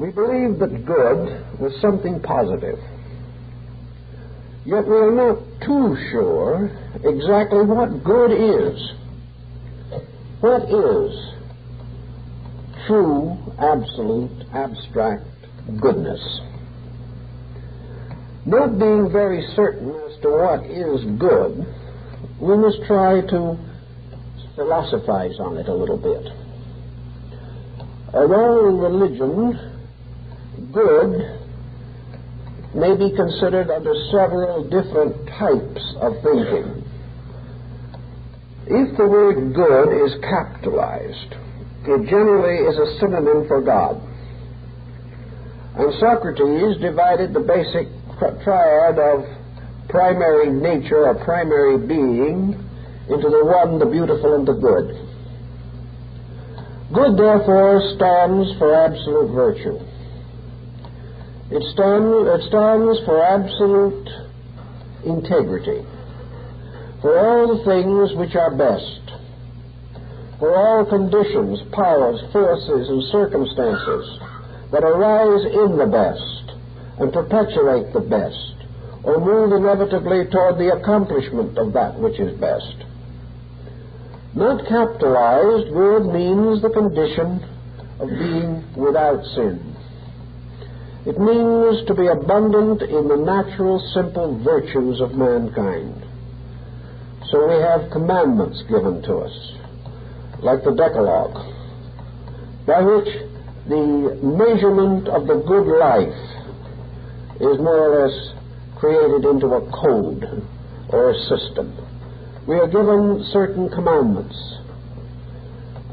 We believe that good was something positive, yet we are not too sure exactly what good is. What is true, absolute, abstract goodness? Not being very certain as to what is good, we must try to philosophize on it a little bit. Although in religion, good may be considered under several different types of thinking. If the word good is capitalized, it generally is a synonym for God. And Socrates divided the basic triad of primary nature or primary being into the one, the beautiful, and the good. Good, therefore, stands for absolute virtue. It stands for absolute integrity, for all the things which are best, for all conditions, powers, forces, and circumstances that arise in the best and perpetuate the best, or move inevitably toward the accomplishment of that which is best. Not capitalized, good means the condition of being without sin. It means to be abundant in the natural, simple virtues of mankind. So we have commandments given to us, like the Decalogue, by which the measurement of the good life is more or less created into a code or a system. We are given certain commandments,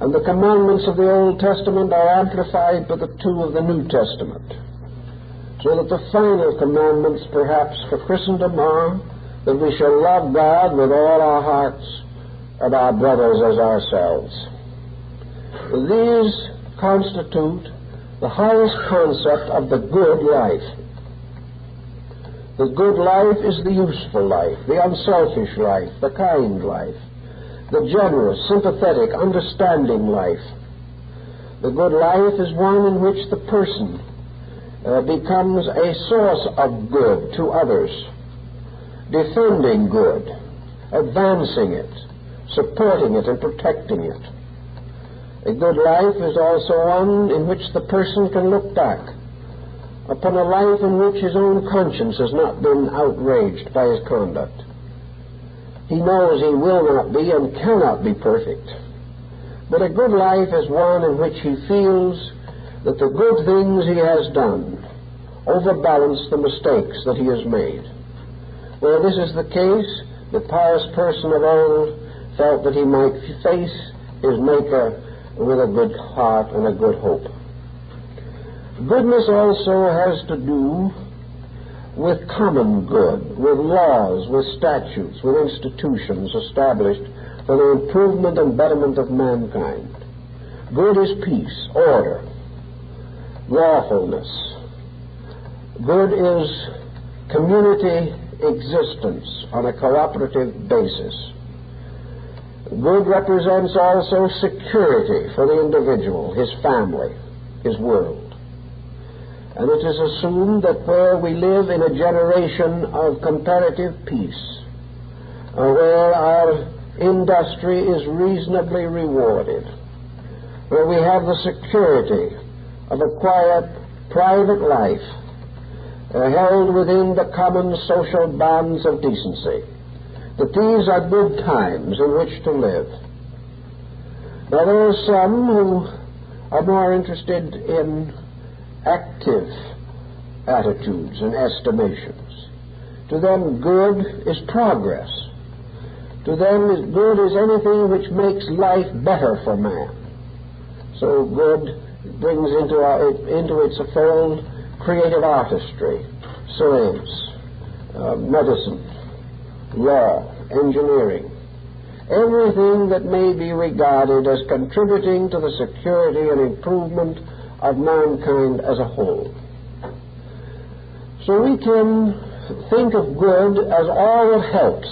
and the commandments of the Old Testament are amplified by the two of the New Testament, so that the final commandments, perhaps, for Christendom are that we shall love God with all our hearts and our brothers as ourselves. These constitute the highest concept of the good life. The good life is the useful life, the unselfish life, the kind life, the generous, sympathetic, understanding life. The good life is one in which the person becomes a source of good to others, defending good, advancing it, supporting it, and protecting it. A good life is also one in which the person can look back upon a life in which his own conscience has not been outraged by his conduct. He knows he will not be and cannot be perfect, but a good life is one in which he feels that the good things he has done overbalance the mistakes that he has made. Where this is the case, the pious person of old felt that he might face his Maker with a good heart and a good hope. Goodness also has to do with common good, with laws, with statutes, with institutions established for the improvement and betterment of mankind. Good is peace, order, lawfulness. Good is community existence on a cooperative basis. Good represents also security for the individual, his family, his world. And it is assumed that where we live in a generation of comparative peace, where our industry is reasonably rewarded, where we have the security of a quiet, private life held within the common social bonds of decency, that these are good times in which to live. Now there are some who are more interested in active attitudes and estimations. To them, good is progress. To them, good is anything which makes life better for man. So good brings into its fold creative artistry, science, medicine, law, engineering, everything that may be regarded as contributing to the security and improvement of mankind as a whole. So we can think of good as all that helps,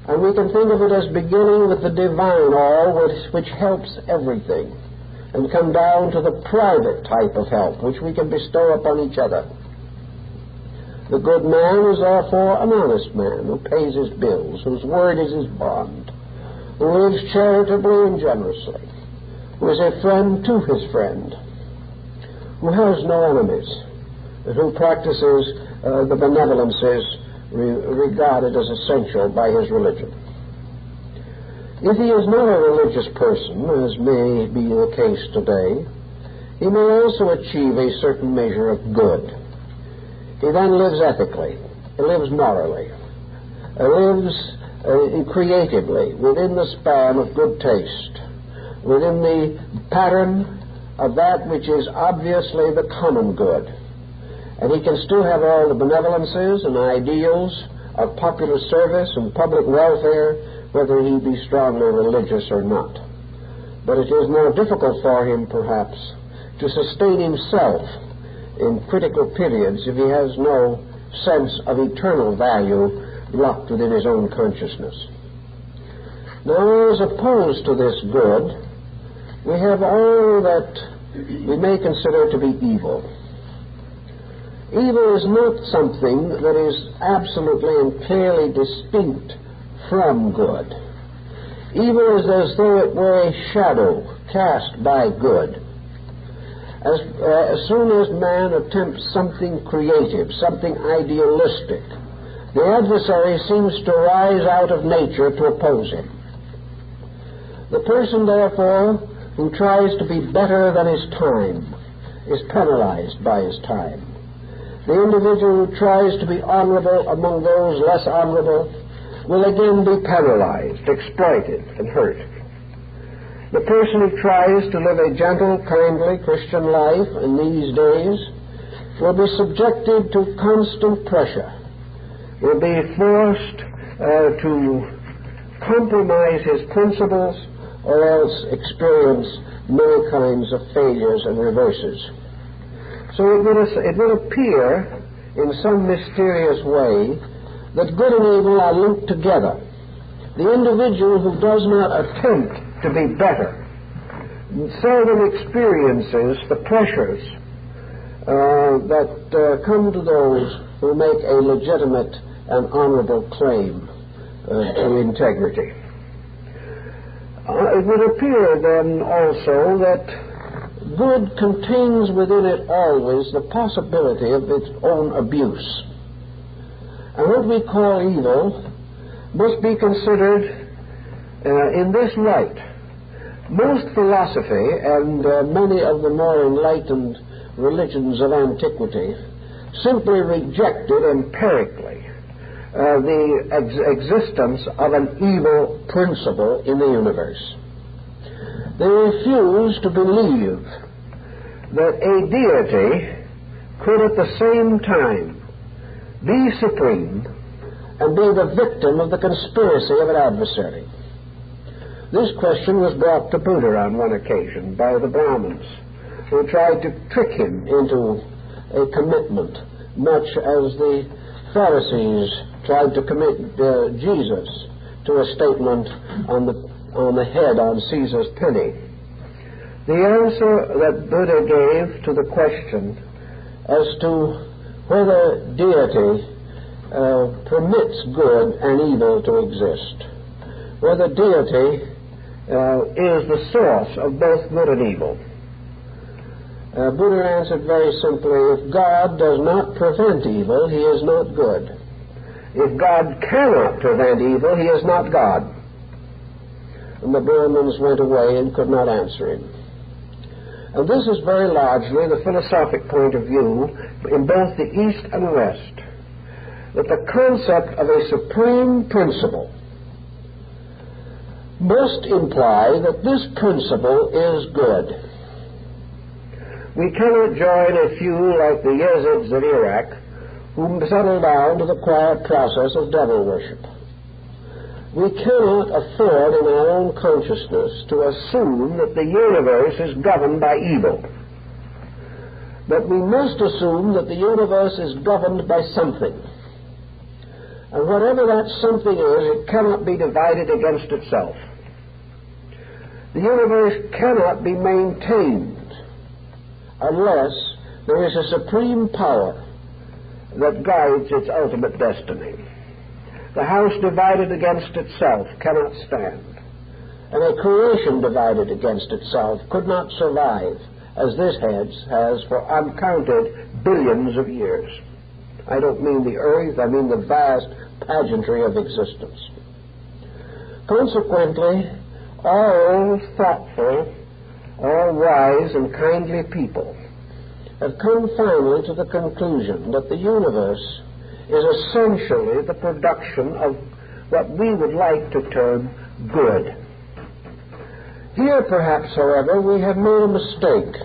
and we can think of it as beginning with the divine all which helps everything, and come down to the private type of help which we can bestow upon each other. The good man is therefore an honest man who pays his bills, whose word is his bond, who lives charitably and generously, who is a friend to his friend, who has no enemies, and who practices the benevolences regarded as essential by his religion. If he is not a religious person, as may be the case today, he may also achieve a certain measure of good. He then lives ethically, he lives morally, lives creatively within the span of good taste, within the pattern of that which is obviously the common good. And he can still have all the benevolences and ideals of popular service and public welfare, whether he be strongly religious or not. But it is more difficult for him, perhaps, to sustain himself in critical periods if he has no sense of eternal value locked within his own consciousness. Now, as opposed to this good, we have all that we may consider to be evil. Evil is not something that is absolutely and clearly distinct from good. Evil is as though it were a shadow cast by good. As soon as man attempts something creative, something idealistic, the adversary seems to rise out of nature to oppose him. The person, therefore, who tries to be better than his time is penalized by his time. The individual who tries to be honorable among those less honorable will again be paralyzed, exploited, and hurt. The person who tries to live a gentle, kindly Christian life in these days will be subjected to constant pressure, will be forced to compromise his principles, or else experience many kinds of failures and reverses. So it will appear in some mysterious way that good and evil are linked together. The individual who does not attempt to be better seldom experiences the pressures that come to those who make a legitimate and honorable claim to integrity. It would appear then also that good contains within it always the possibility of its own abuse. And what we call evil must be considered in this light. Most philosophy and many of the more enlightened religions of antiquity simply rejected empirically the existence of an evil principle in the universe. They refused to believe that a deity could at the same time be supreme and be the victim of the conspiracy of an adversary. This question was brought to Buddha on one occasion by the Brahmins, who tried to trick him into a commitment, much as the Pharisees tried to commit Jesus to a statement on the head on Caesar's penny. The answer that Buddha gave to the question as to whether deity permits good and evil to exist, whether deity is the source of both good and evil. Buddha answered very simply, if God does not prevent evil, he is not good. If God cannot prevent evil, he is not God. And the Brahmins went away and could not answer him. And this is very largely the philosophic point of view in both the East and West, that the concept of a supreme principle must imply that this principle is good. We cannot join a few like the Yazidis of Iraq who settle down to the quiet process of devil worship. We cannot afford in our own consciousness to assume that the universe is governed by evil. But we must assume that the universe is governed by something. And whatever that something is, it cannot be divided against itself. The universe cannot be maintained unless there is a supreme power that guides its ultimate destiny. The house divided against itself cannot stand, and a creation divided against itself could not survive, as this has for uncounted billions of years. I don't mean the earth, I mean the vast pageantry of existence. Consequently, all thoughtful, all wise and kindly people have come finally to the conclusion that the universe is essentially the production of what we would like to term good. Here, perhaps, however, we have made a mistake.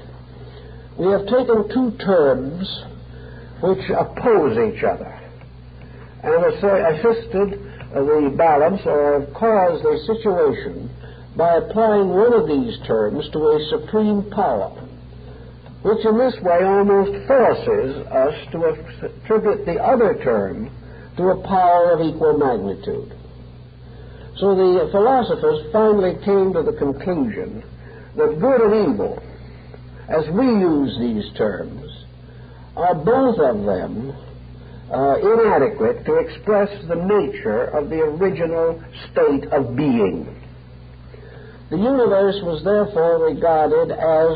We have taken two terms which oppose each other and assisted the balance or caused a situation by applying one of these terms to a supreme power, which in this way almost forces us to attribute the other term to a power of equal magnitude. So the philosophers finally came to the conclusion that good and evil, as we use these terms, are both of them inadequate to express the nature of the original state of being. The universe was therefore regarded as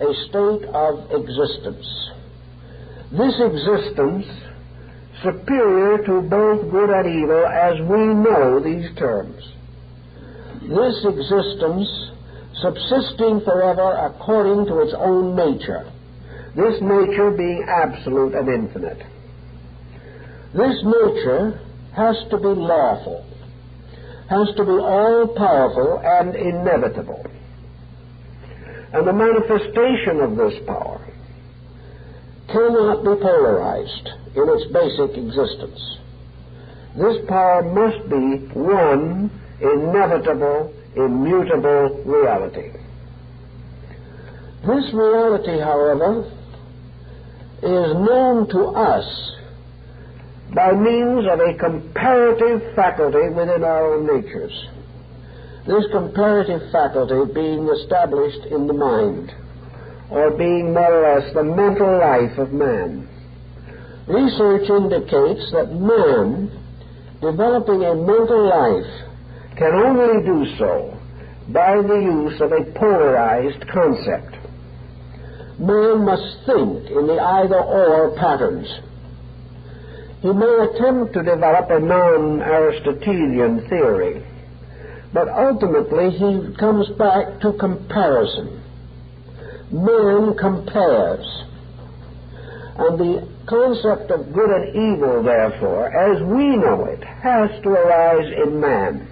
a state of existence. This existence, superior to both good and evil as we know these terms. This existence subsisting forever according to its own nature, this nature being absolute and infinite. This nature has to be lawful, has to be all-powerful and inevitable. And the manifestation of this power cannot be polarized in its basic existence. This power must be one inevitable, immutable reality. This reality, however, is known to us by means of a comparative faculty within our own natures. This comparative faculty being established in the mind, or being more or less the mental life of man. Research indicates that man, developing a mental life, can only do so by the use of a polarized concept. Man must think in the either-or patterns. He may attempt to develop a non-Aristotelian theory, but ultimately he comes back to comparison. Man compares. And the concept of good and evil, therefore, as we know it, has to arise in man.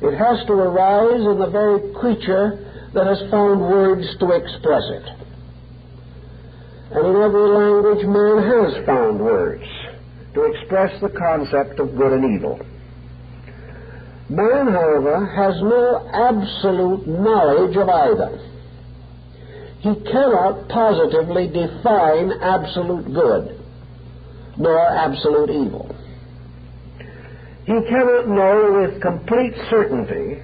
It has to arise in the very creature that has found words to express it. And in every language man has found words to express the concept of good and evil. Man, however, has no absolute knowledge of either. He cannot positively define absolute good, nor absolute evil. He cannot know with complete certainty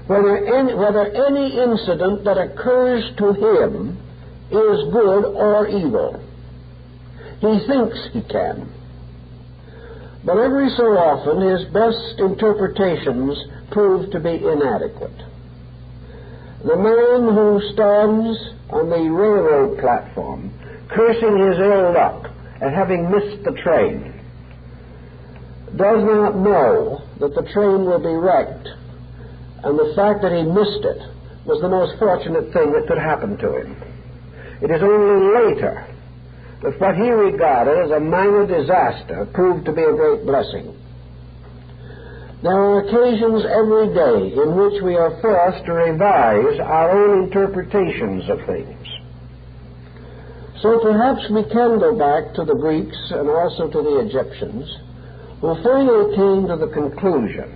whether any incident that occurs to him is good or evil. He thinks he can. But every so often his best interpretations prove to be inadequate. The man who stands on the railroad platform cursing his ill luck at having missed the train does not know that the train will be wrecked, and the fact that he missed it was the most fortunate thing that could happen to him. It is only later that what he regarded as a minor disaster proved to be a great blessing. There are occasions every day in which we are forced to revise our own interpretations of things. So perhaps we can go back to the Greeks and also to the Egyptians, who finally came to the conclusion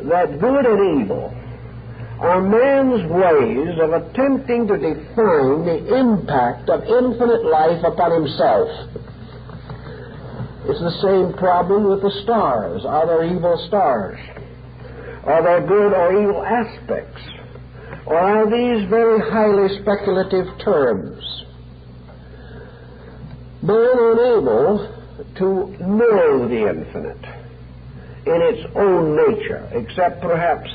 that good and evil are man's ways of attempting to define the impact of infinite life upon himself. It's the same problem with the stars. Are there evil stars? Are there good or evil aspects? Or are these very highly speculative terms? Man unable to know the infinite in its own nature, except perhaps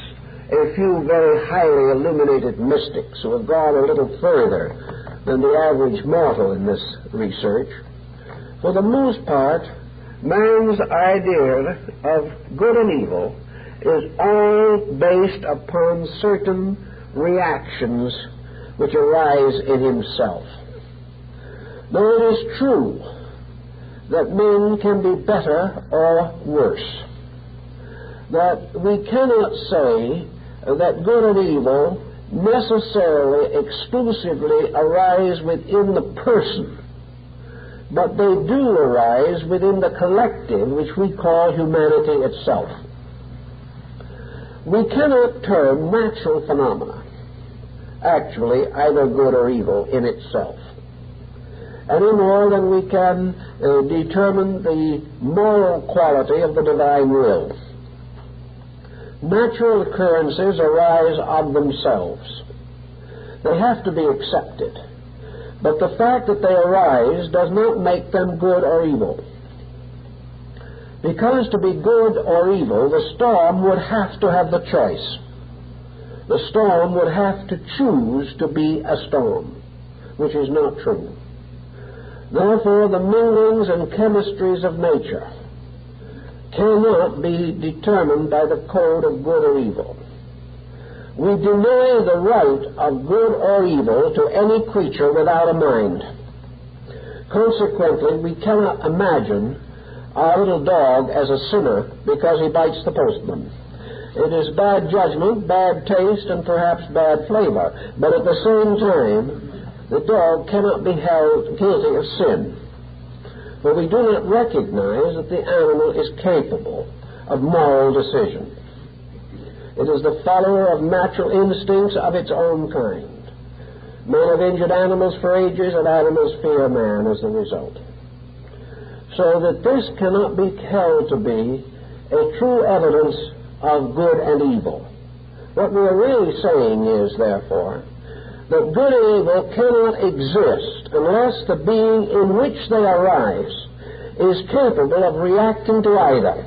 a few very highly illuminated mystics who have gone a little further than the average mortal in this research. For the most part, man's idea of good and evil is all based upon certain reactions which arise in himself. Now, it is true that men can be better or worse, that we cannot say that good and evil necessarily exclusively arise within the person, but they do arise within the collective which we call humanity itself. We cannot term natural phenomena actually either good or evil in itself, any more than we can determine the moral quality of the divine will. Natural occurrences arise of themselves. They have to be accepted. But the fact that they arise does not make them good or evil. Because to be good or evil, the storm would have to have the choice. The storm would have to choose to be a storm, which is not true. Therefore, the minglings and chemistries of nature cannot be determined by the code of good or evil. We deny the right of good or evil to any creature without a mind. Consequently, we cannot imagine our little dog as a sinner because he bites the postman. It is bad judgment, bad taste, and perhaps bad flavor, but at the same time, the dog cannot be held guilty of sin. For we do not recognize that the animal is capable of moral decision. It is the follower of natural instincts of its own kind. Men have injured animals for ages, and animals fear man as the result. So that this cannot be held to be a true evidence of good and evil. What we are really saying is, therefore, that good and evil cannot exist unless the being in which they arise is capable of reacting to either.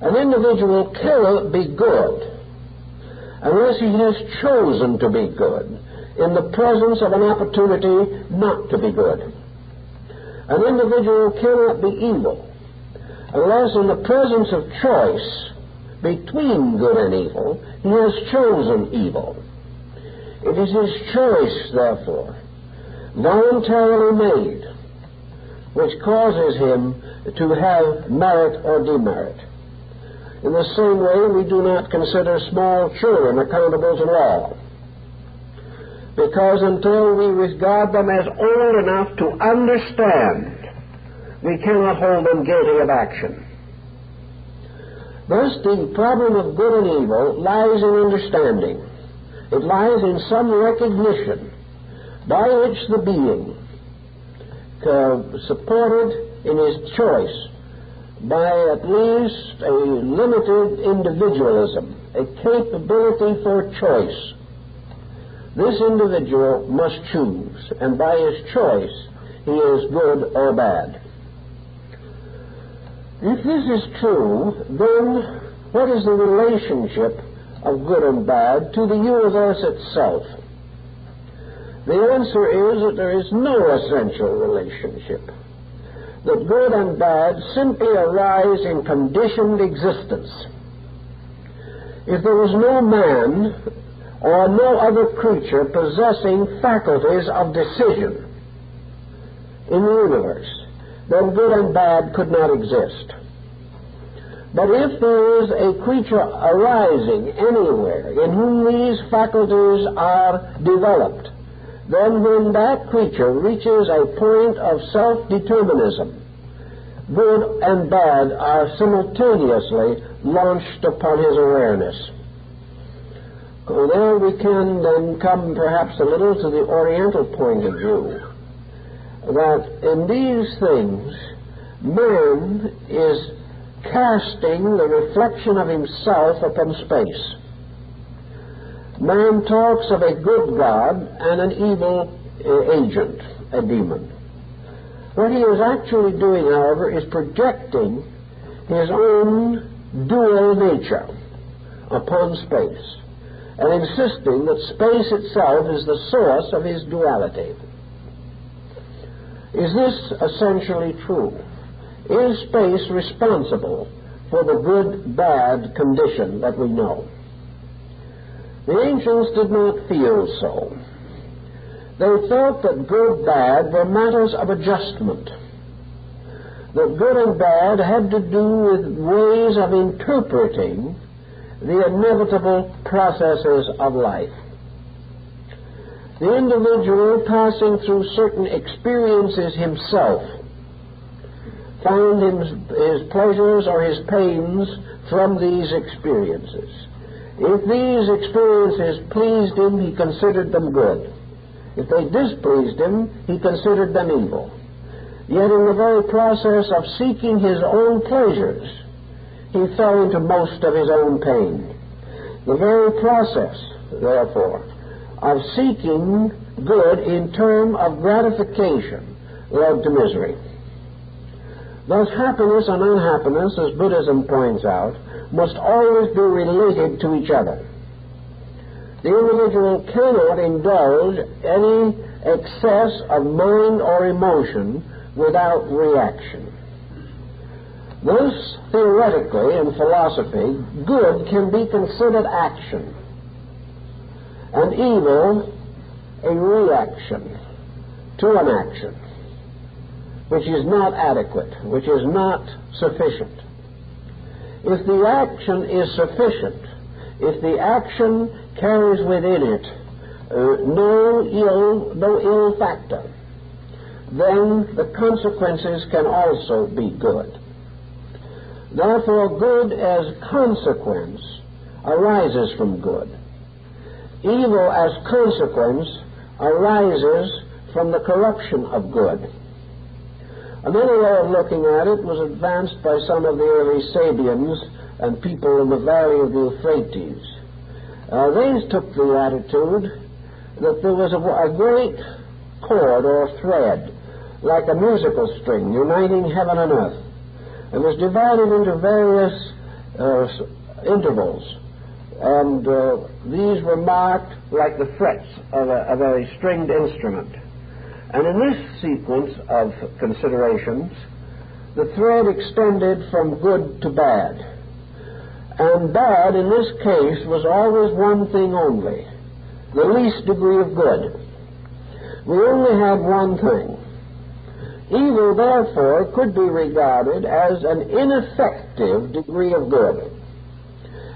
An individual cannot be good unless he has chosen to be good in the presence of an opportunity not to be good. An individual cannot be evil unless in the presence of choice between good and evil he has chosen evil. It is his choice, therefore, voluntarily made, which causes him to have merit or demerit. In the same way, we do not consider small children accountable to law, because until we regard them as old enough to understand, we cannot hold them guilty of action. Thus, the problem of good and evil lies in understanding. It lies in some recognition by which the being, supported in his choice by at least a limited individualism, a capability for choice, this individual must choose, and by his choice he is good or bad. If this is true, then what is the relationship of good and bad to the universe itself? The answer is that there is no essential relationship, that good and bad simply arise in conditioned existence. If there was no man or no other creature possessing faculties of decision in the universe, then good and bad could not exist. But if there is a creature arising anywhere in whom these faculties are developed, then when that creature reaches a point of self-determinism, good and bad are simultaneously launched upon his awareness. There we can then come perhaps a little to the Oriental point of view, that in these things man is casting the reflection of himself upon space. Man talks of a good God and an evil agent, a demon. What he is actually doing, however, is projecting his own dual nature upon space and insisting that space itself is the source of his duality. Is this essentially true? Is space responsible for the good-bad condition that we know? The ancients did not feel so. They thought that good-bad were matters of adjustment, that good and bad had to do with ways of interpreting the inevitable processes of life. The individual, passing through certain experiences himself, found his pleasures or his pains from these experiences. If these experiences pleased him, he considered them good. If they displeased him, he considered them evil. Yet in the very process of seeking his own pleasures, he fell into most of his own pain. The very process, therefore, of seeking good in terms of gratification led to misery. Thus, happiness and unhappiness, as Buddhism points out, must always be related to each other. The individual cannot indulge any excess of mind or emotion without reaction. Thus, theoretically, in philosophy, good can be considered action, and evil a reaction to an action, which is not adequate, which is not sufficient. If the action is sufficient, if the action carries within it no ill factor, then the consequences can also be good. Therefore, good as consequence arises from good. Evil as consequence arises from the corruption of good. Another way of looking at it was advanced by some of the early Sabians and people in the valley of the Euphrates. They took the attitude that there was a great cord or thread, like a musical string, uniting heaven and earth. It was divided into various intervals, and these were marked like the frets of a stringed instrument. And in this sequence of considerations, the thread extended from good to bad. And bad, in this case, was always one thing only, the least degree of good. We only had one thing. Evil, therefore, could be regarded as an ineffective degree of good,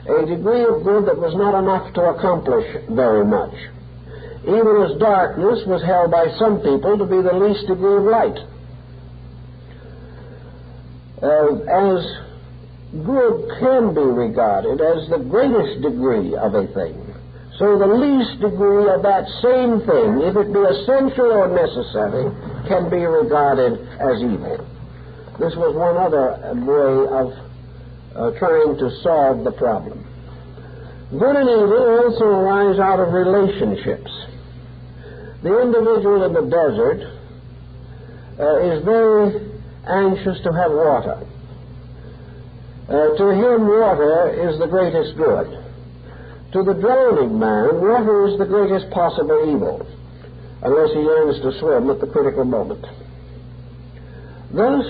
a degree of good that was not enough to accomplish very much. Even as darkness was held by some people to be the least degree of light. As good can be regarded as the greatest degree of a thing, so the least degree of that same thing, if it be essential or necessary, can be regarded as evil. This was one other way of trying to solve the problem. Good and evil also arise out of relationships. The individual in the desert is very anxious to have water. To him, water is the greatest good. To the drowning man, water is the greatest possible evil, unless he learns to swim at the critical moment. Thus,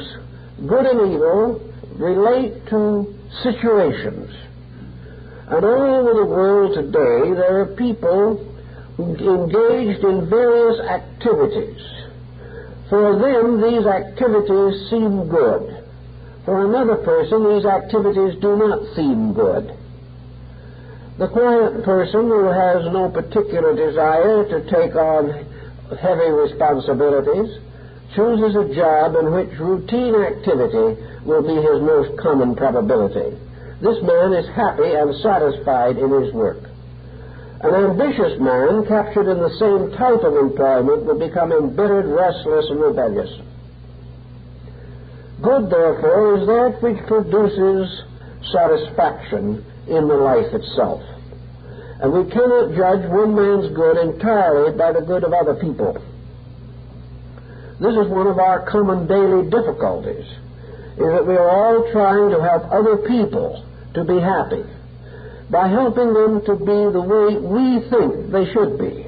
good and evil relate to situations. And all over the world today, there are people engaged in various activities. For them, these activities seem good. For another person, these activities do not seem good. The quiet person who has no particular desire to take on heavy responsibilities chooses a job in which routine activity will be his most common probability. This man is happy and satisfied in his work. An ambitious man captured in the same type of employment will become embittered, restless, and rebellious. Good, therefore, is that which produces satisfaction in the life itself. And we cannot judge one man's good entirely by the good of other people. This is one of our common daily difficulties, is that we are all trying to help other people to be happy by helping them to be the way we think they should be.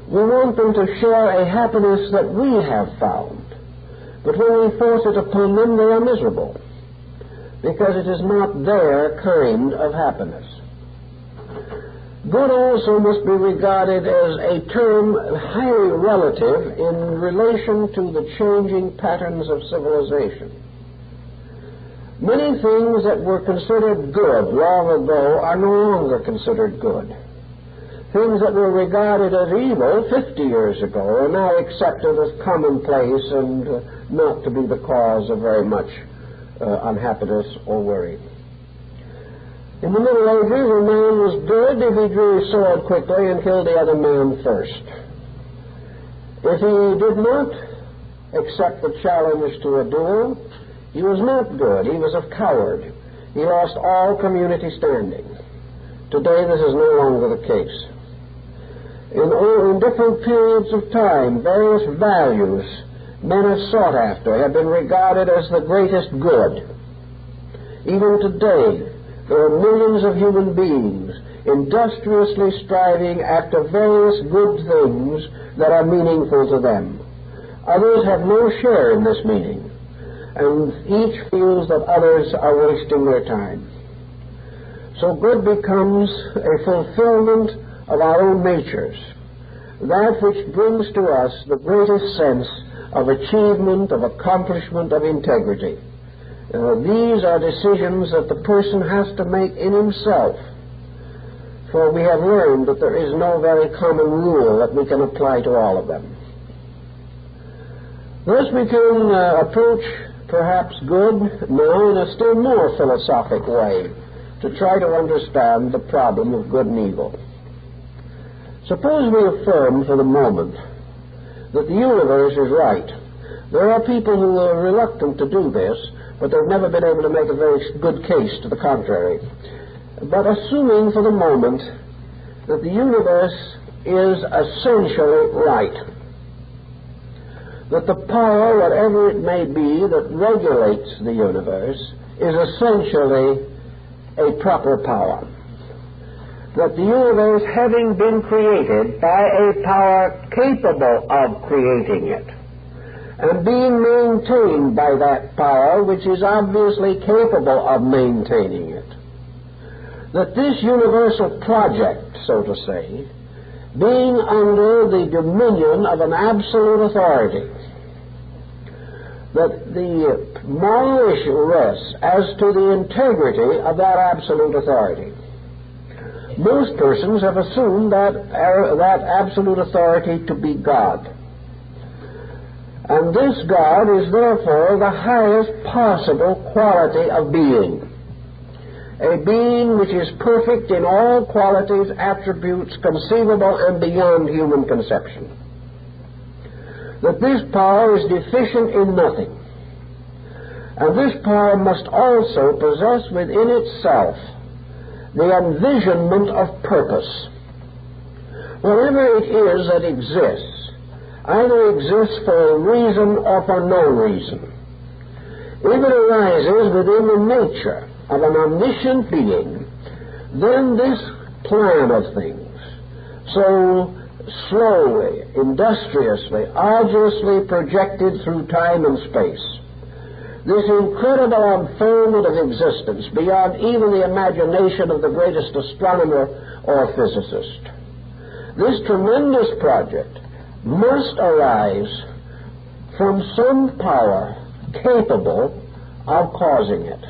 We want them to share a happiness that we have found, but when we force it upon them, they are miserable, because it is not their kind of happiness. Good also must be regarded as a term highly relative in relation to the changing patterns of civilization. Many things that were considered good long ago are no longer considered good. Things that were regarded as evil 50 years ago are now accepted as commonplace and not to be the cause of very much unhappiness or worry. In the Middle Ages, a man was good if he drew his sword quickly and killed the other man first. If he did not accept the challenge to a duel, he was not good. He was a coward. He lost all community standing. Today, this is no longer the case. In different periods of time, various values men have sought after have been regarded as the greatest good. Even today, there are millions of human beings industriously striving after various good things that are meaningful to them. Others have no share in this meaning, and each feels that others are wasting their time. So good becomes a fulfillment of our own natures, that which brings to us the greatest sense of achievement, of accomplishment, of integrity. These are decisions that the person has to make in himself, for we have learned that there is no very common rule that we can apply to all of them. Thus we can approach perhaps good now in a still more philosophic way to try to understand the problem of good and evil. Suppose we affirm for the moment that the universe is right. There are people who are reluctant to do this, but they've never been able to make a very good case to the contrary. But assuming for the moment that the universe is essentially right, that the power, whatever it may be, that regulates the universe is essentially a proper power, that the universe, having been created by a power capable of creating it, and being maintained by that power which is obviously capable of maintaining it, that this universal project, so to say, being under the dominion of an absolute authority, that the moral issue rests as to the integrity of that absolute authority. Most persons have assumed that absolute authority to be God. And this God is therefore the highest possible quality of being, a being which is perfect in all qualities, attributes conceivable and beyond human conception. That this power is deficient in nothing. And this power must also possess within itself the envisionment of purpose. Whatever it is that exists, either exists for a reason or for no reason. If it arises within the nature of an omniscient being, then this plan of things, so slowly, industriously, arduously projected through time and space, this incredible unfoldment of existence beyond even the imagination of the greatest astronomer or physicist, this tremendous project must arise from some power capable of causing it.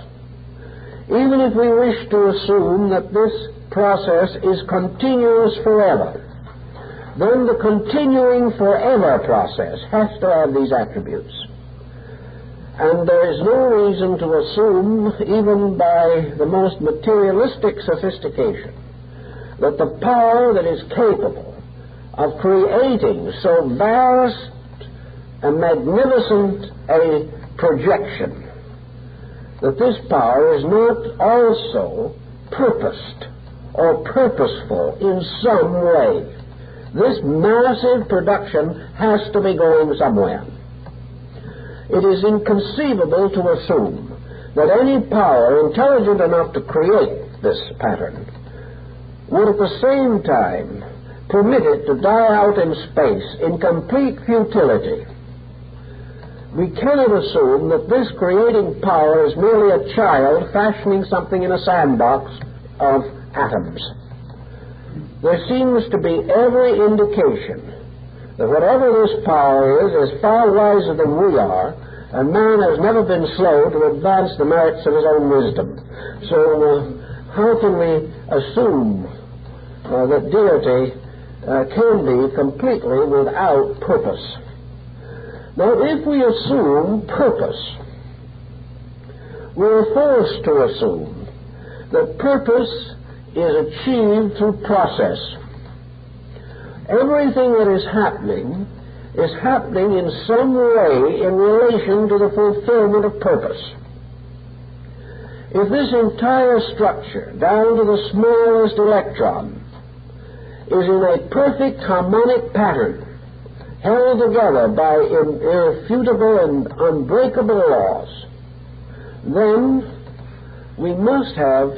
Even if we wish to assume that this process is continuous forever, then the continuing forever process has to have these attributes. And there is no reason to assume, even by the most materialistic sophistication, that the power that is capable of creating so vast and magnificent a projection, that this power is not also purposed or purposeful in some way. This massive production has to be going somewhere. It is inconceivable to assume that any power intelligent enough to create this pattern would at the same time permit it to die out in space in complete futility. We cannot assume that this creating power is merely a child fashioning something in a sandbox of atoms. There seems to be every indication that whatever this power is far wiser than we are, and man has never been slow to advance the merits of his own wisdom. So how can we assume that deity can be completely without purpose? Now, if we assume purpose, we are forced to assume that purpose is achieved through process. Everything that is happening in some way in relation to the fulfillment of purpose. If this entire structure, down to the smallest electron, is in a perfect harmonic pattern, held together by irrefutable and unbreakable laws, then we must have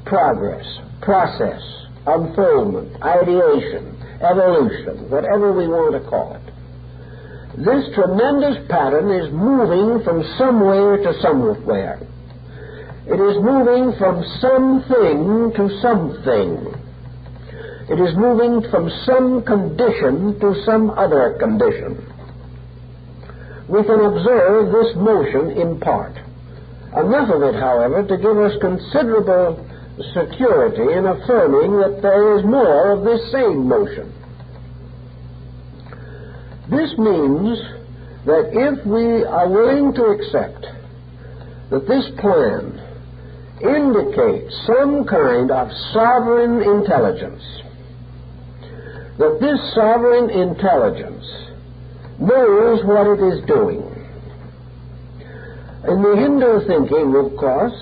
progress, process, unfoldment, ideation, evolution, whatever we want to call it. This tremendous pattern is moving from somewhere to somewhere. It is moving from something to something. It is moving from some condition to some other condition. We can observe this motion in part. Enough of it, however, to give us considerable security in affirming that there is more of this same motion. This means that if we are willing to accept that this plan indicates some kind of sovereign intelligence, that this sovereign intelligence knows what it is doing. In the Hindu thinking, of course,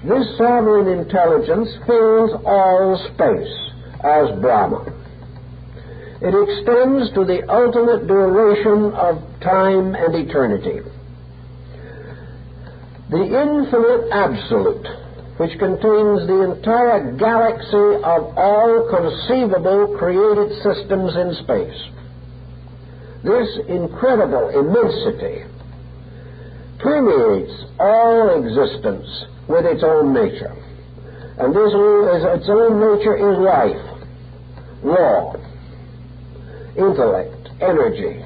this sovereign intelligence fills all space as Brahma. It extends to the ultimate duration of time and eternity. The infinite absolute, which contains the entire galaxy of all conceivable created systems in space. This incredible immensity permeates all existence with its own nature. And its own nature is life, law, intellect, energy.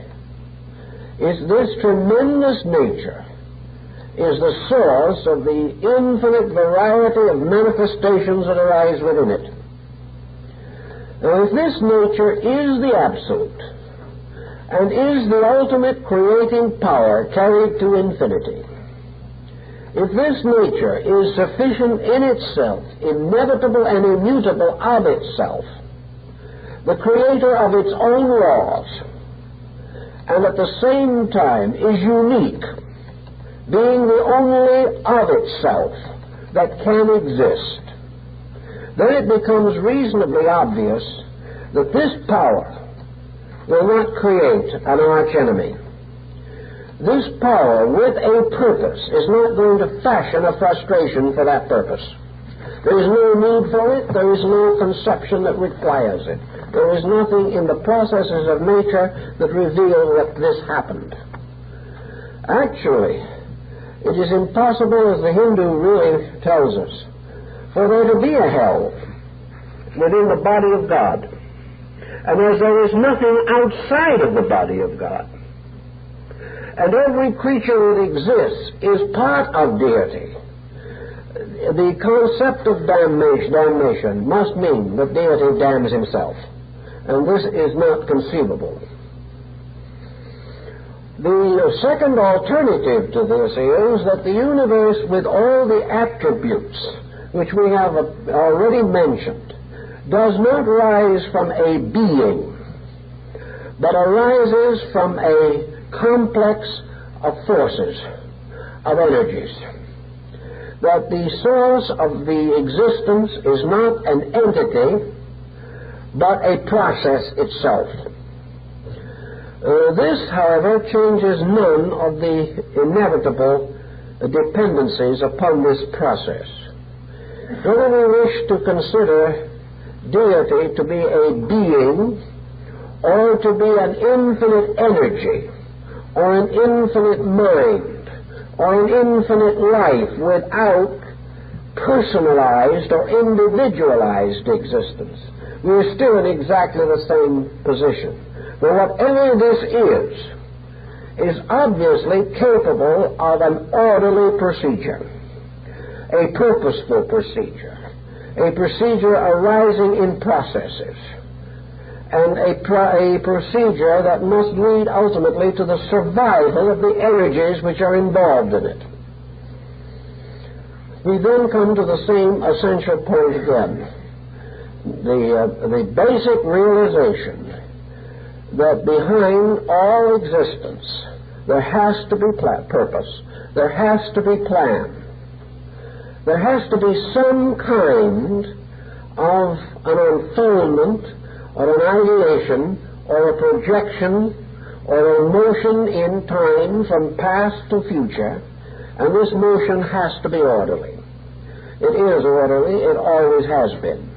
This tremendous nature is the source of the infinite variety of manifestations that arise within it. Now, if this nature is the absolute and is the ultimate creating power carried to infinity, if this nature is sufficient in itself, inevitable and immutable of itself, the creator of its own laws, and at the same time is unique, being the only of itself that can exist, then it becomes reasonably obvious that this power will not create an archenemy. This power with a purpose is not going to fashion a frustration for that purpose. There is no need for it. There is no conception that requires it. There is nothing in the processes of nature that reveal that this happened. Actually, it is impossible, as the Hindu really tells us, for there to be a hell within the body of God. And as there is nothing outside of the body of God, and every creature that exists is part of deity, the concept of damnation must mean that deity damns himself. And this is not conceivable. The second alternative to this is that the universe, with all the attributes which we have already mentioned, does not rise from a being, but arises from a complex of forces, of energies. That the source of the existence is not an entity, but a process itself. This, however, changes none of the inevitable dependencies upon this process. Whether we wish to consider deity to be a being, or to be an infinite energy, or an infinite mind, or an infinite life without personalized or individualized existence, we are still in exactly the same position. But whatever this is obviously capable of an orderly procedure, a purposeful procedure, a procedure arising in processes, and a procedure that must lead ultimately to the survival of the energies which are involved in it. We then come to the same essential point again, the basic realization that behind all existence there has to be purpose, there has to be plan, there has to be some kind of an unfoldment or an ideation or a projection or a motion in time from past to future, and this motion has to be orderly. It is orderly, it always has been.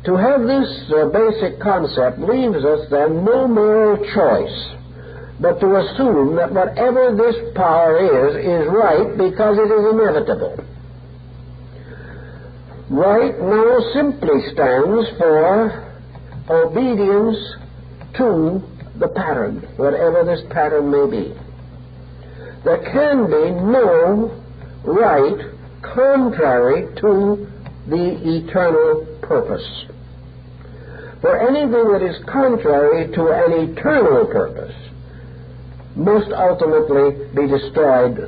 To have this basic concept leaves us then no moral choice but to assume that whatever this power is right because it is inevitable. Right now simply stands for obedience to the pattern, whatever this pattern may be. There can be no right contrary to the eternal purpose. For anything that is contrary to an eternal purpose must ultimately be destroyed,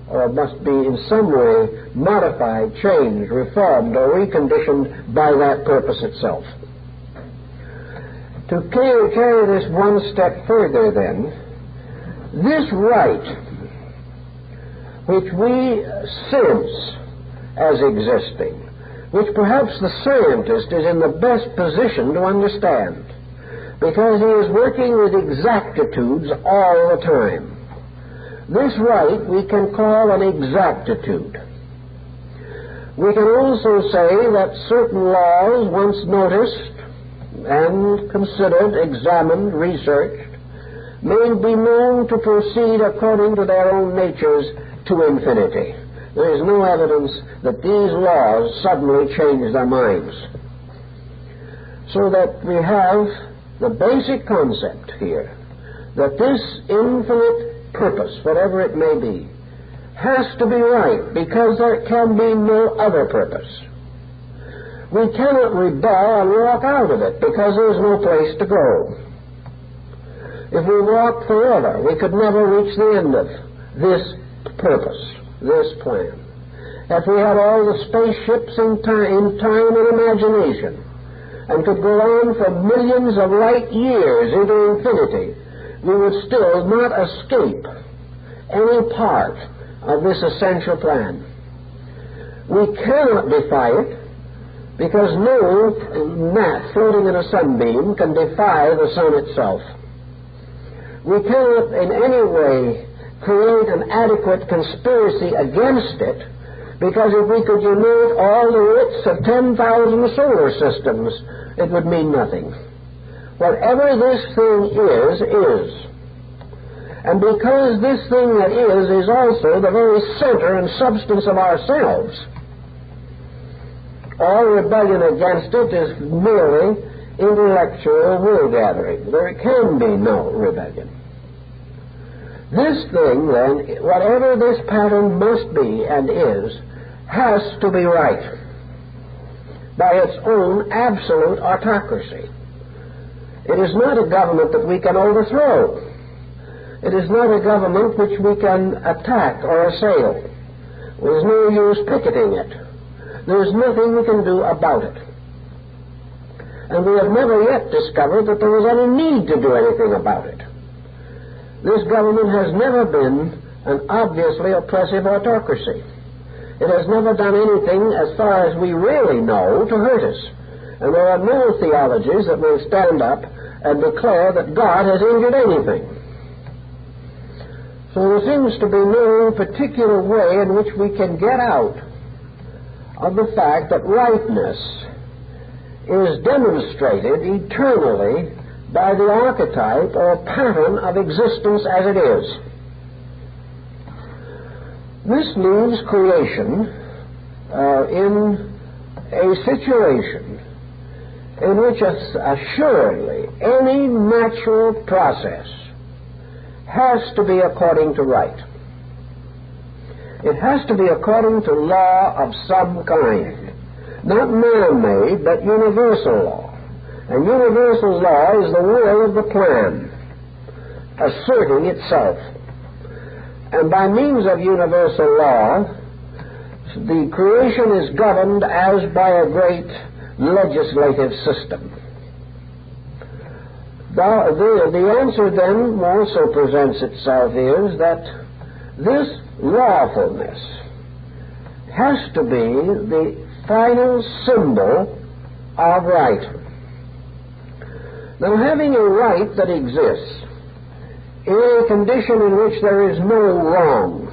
or must be in some way modified, changed, reformed, or reconditioned by that purpose itself. To carry this one step further then, this right which we sense as existing, which perhaps the scientist is in the best position to understand, because he is working with exactitudes all the time. This right we can call an exactitude. We can also say that certain laws, once noticed and considered, examined, researched, may be known to proceed according to their own natures to infinity. There is no evidence that these laws suddenly change their minds. So that we have the basic concept here, that this infinite purpose, whatever it may be, has to be right because there can be no other purpose. We cannot rebel and walk out of it because there is no place to go. If we walked forever, we could never reach the end of this purpose, this plan. If we had all the spaceships in time and imagination and could go on for millions of light years into infinity, we would still not escape any part of this essential plan. We cannot defy it because no gnat floating in a sunbeam can defy the sun itself. We cannot in any way create an adequate conspiracy against it, because if we could unite all the wits of 10,000 solar systems, it would mean nothing. Whatever this thing is. And because this thing that is also the very center and substance of ourselves, all rebellion against it is merely intellectual wool-gathering. There can be no rebellion. This thing, then, whatever this pattern must be and is, has to be right by its own absolute autocracy. It is not a government that we can overthrow. It is not a government which we can attack or assail. There's no use picketing it. There's nothing we can do about it. And we have never yet discovered that there was any need to do anything about it. This government has never been an obviously oppressive autocracy. It has never done anything, as far as we really know, to hurt us. And there are no theologies that will stand up and declare that God has injured anything. So there seems to be no particular way in which we can get out of the fact that rightness is demonstrated eternally by the archetype or pattern of existence as it is. This leaves creation in a situation in which assuredly any natural process has to be according to right. It has to be according to law of some kind, not man-made, but universal law. And universal law is the will of the plan, asserting itself. And by means of universal law, the creation is governed as by a great legislative system. The answer then also presents itself is that this lawfulness has to be the final symbol of right. Now, having a right that exists in a condition in which there is no wrong,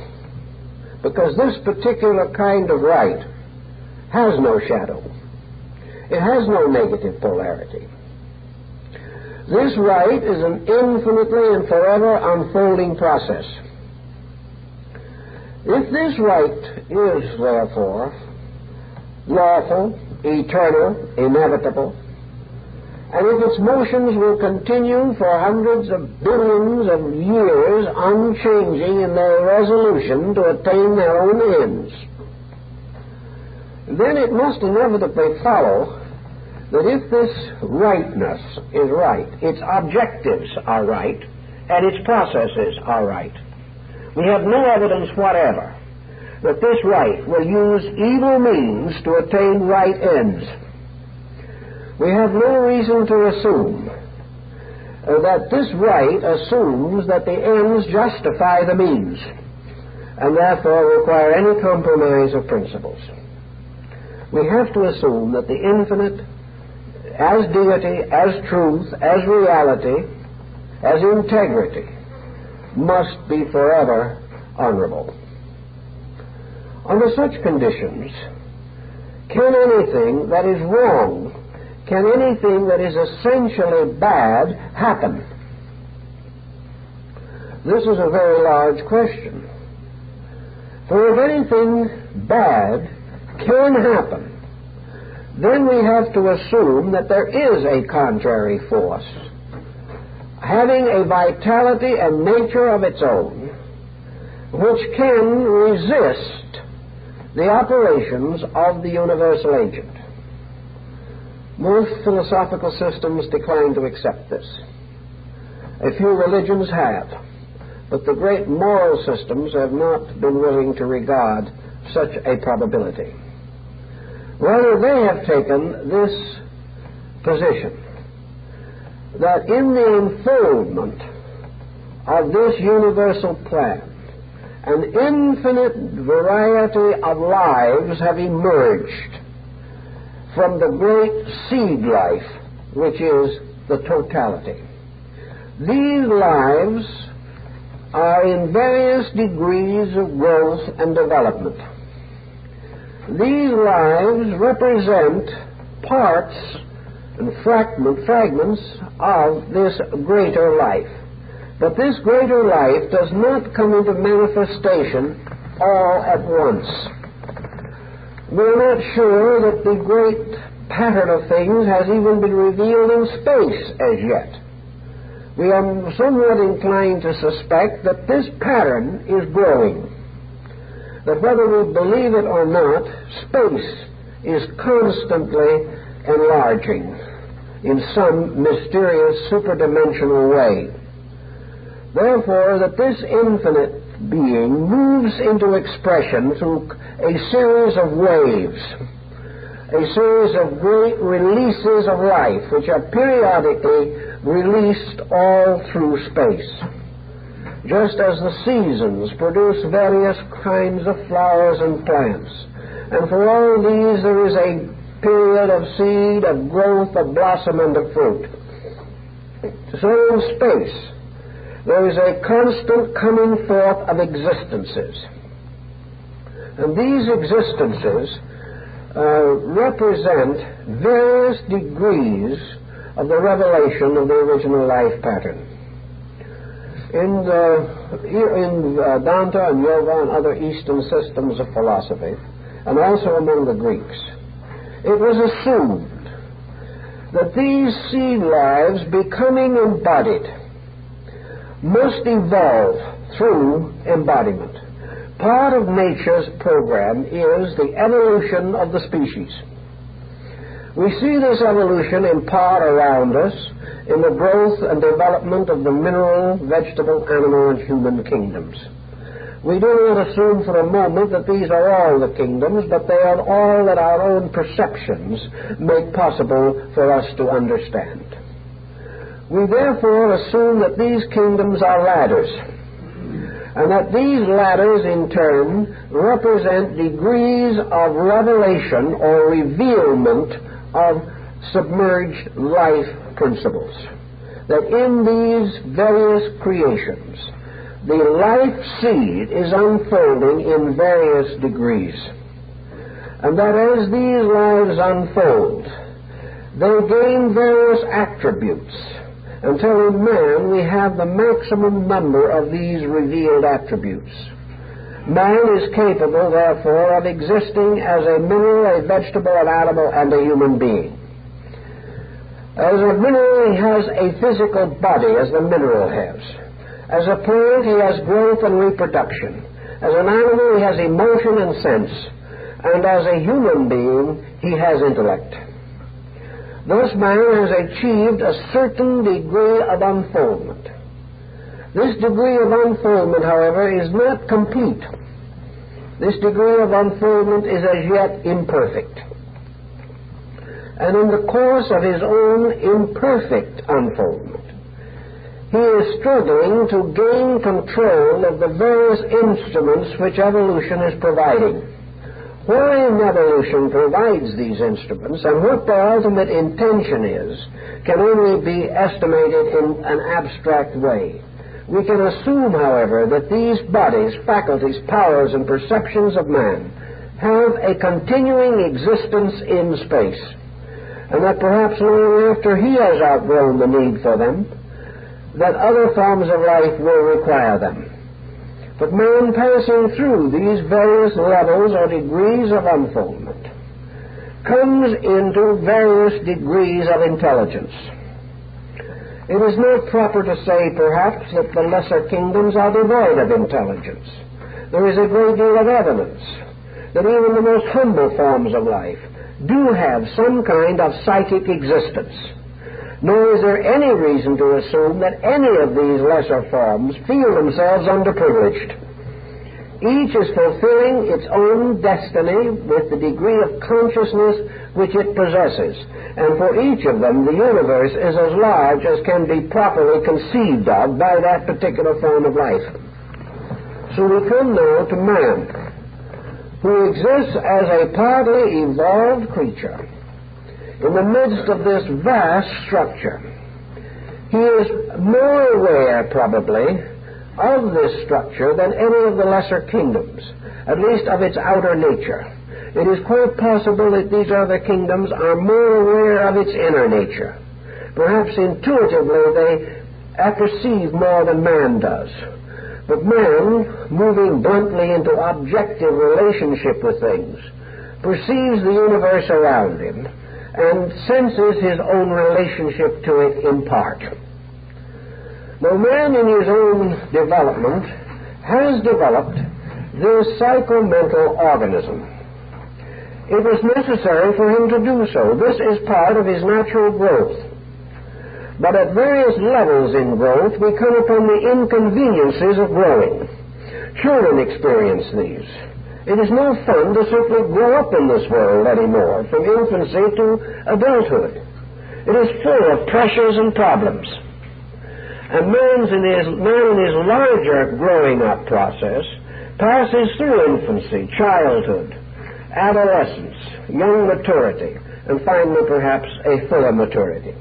because this particular kind of right has no shadow. It has no negative polarity. This right is an infinitely and forever unfolding process. If this right is, therefore, lawful, eternal, inevitable, and if its motions will continue for hundreds of billions of years unchanging in their resolution to attain their own ends, then it must inevitably follow that if this rightness is right, its objectives are right, and its processes are right. We have no evidence whatever that this right will use evil means to attain right ends. We have no reason to assume that this right assumes that the ends justify the means, and therefore require any compromise of principles. We have to assume that the infinite, as deity, as truth, as reality, as integrity, must be forever honorable. Under such conditions, can anything that is wrong, can anything that is essentially bad happen? This is a very large question. For if anything bad can happen, then we have to assume that there is a contrary force, having a vitality and nature of its own, which can resist the operations of the universal agent. Most philosophical systems decline to accept this. A few religions have, but the great moral systems have not been willing to regard such a probability. Rather, they have taken this position, that in the unfoldment of this universal plan, an infinite variety of lives have emerged from the great seed life, which is the totality. These lives are in various degrees of growth and development. These lives represent parts and fragments of this greater life. But this greater life does not come into manifestation all at once. We're not sure that the great pattern of things has even been revealed in space as yet. We are somewhat inclined to suspect that this pattern is growing, that whether we believe it or not, space is constantly enlarging in some mysterious superdimensional way. Therefore, that this infinite being moves into expression through a series of waves, a series of great releases of life, which are periodically released all through space. just as the seasons produce various kinds of flowers and plants. And for all these there is a period of seed, of growth, of blossom, and of fruit. So in space, there is a constant coming forth of existences. And these existences represent various degrees of the revelation of the original life pattern. In Dante and Yoga and other Eastern systems of philosophy, and also among the Greeks, it was assumed that these seed lives, becoming embodied, must evolve through embodiment. Part of nature's program is the evolution of the species. We see this evolution in part around us in the growth and development of the mineral, vegetable, animal, and human kingdoms. We do not assume for a moment that these are all the kingdoms, but they are all that our own perceptions make possible for us to understand. We therefore assume that these kingdoms are ladders, and that these ladders in turn represent degrees of revelation or revealment of submerged life principles. That in these various creations, the life seed is unfolding in various degrees. And that as these lives unfold, they gain various attributes, until in man we have the maximum number of these revealed attributes. Man is capable, therefore, of existing as a mineral, a vegetable, an animal, and a human being. As a mineral, he has a physical body, as the mineral has. As a plant, he has growth and reproduction. As an animal, he has emotion and sense. And as a human being, he has intellect. Thus, man has achieved a certain degree of unfoldment. This degree of unfoldment, however, is not complete. This degree of unfoldment is as yet imperfect. And in the course of his own imperfect unfoldment, he is struggling to gain control of the various instruments which evolution is providing. Why evolution provides these instruments and what their ultimate intention is can only be estimated in an abstract way. We can assume, however, that these bodies, faculties, powers, and perceptions of man have a continuing existence in space, and that perhaps long after he has outgrown the need for them, that other forms of life will require them. But man, passing through these various levels or degrees of unfoldment, comes into various degrees of intelligence. It is not proper to say, perhaps, that the lesser kingdoms are devoid of intelligence. There is a great deal of evidence that even the most humble forms of life do have some kind of psychic existence. Nor is there any reason to assume that any of these lesser forms feel themselves underprivileged. Each is fulfilling its own destiny with the degree of consciousness which it possesses, and for each of them the universe is as large as can be properly conceived of by that particular form of life. So we come now to man, who exists as a partly evolved creature in the midst of this vast structure. He is more aware, probably, of this structure than any of the lesser kingdoms, at least of its outer nature. It is quite possible that these other kingdoms are more aware of its inner nature. Perhaps intuitively they apperceive more than man does. But man, moving bluntly into objective relationship with things, perceives the universe around him and senses his own relationship to it in part. Now, man in his own development has developed this psychomental organism. It was necessary for him to do so. This is part of his natural growth. But at various levels in growth, we come upon the inconveniences of growing. Children experience these. It is no fun to simply grow up in this world anymore, from infancy to adulthood. It is full of pressures and problems. And man in his larger growing up process passes through infancy, childhood, adolescence, young maturity, and finally perhaps a fuller maturity.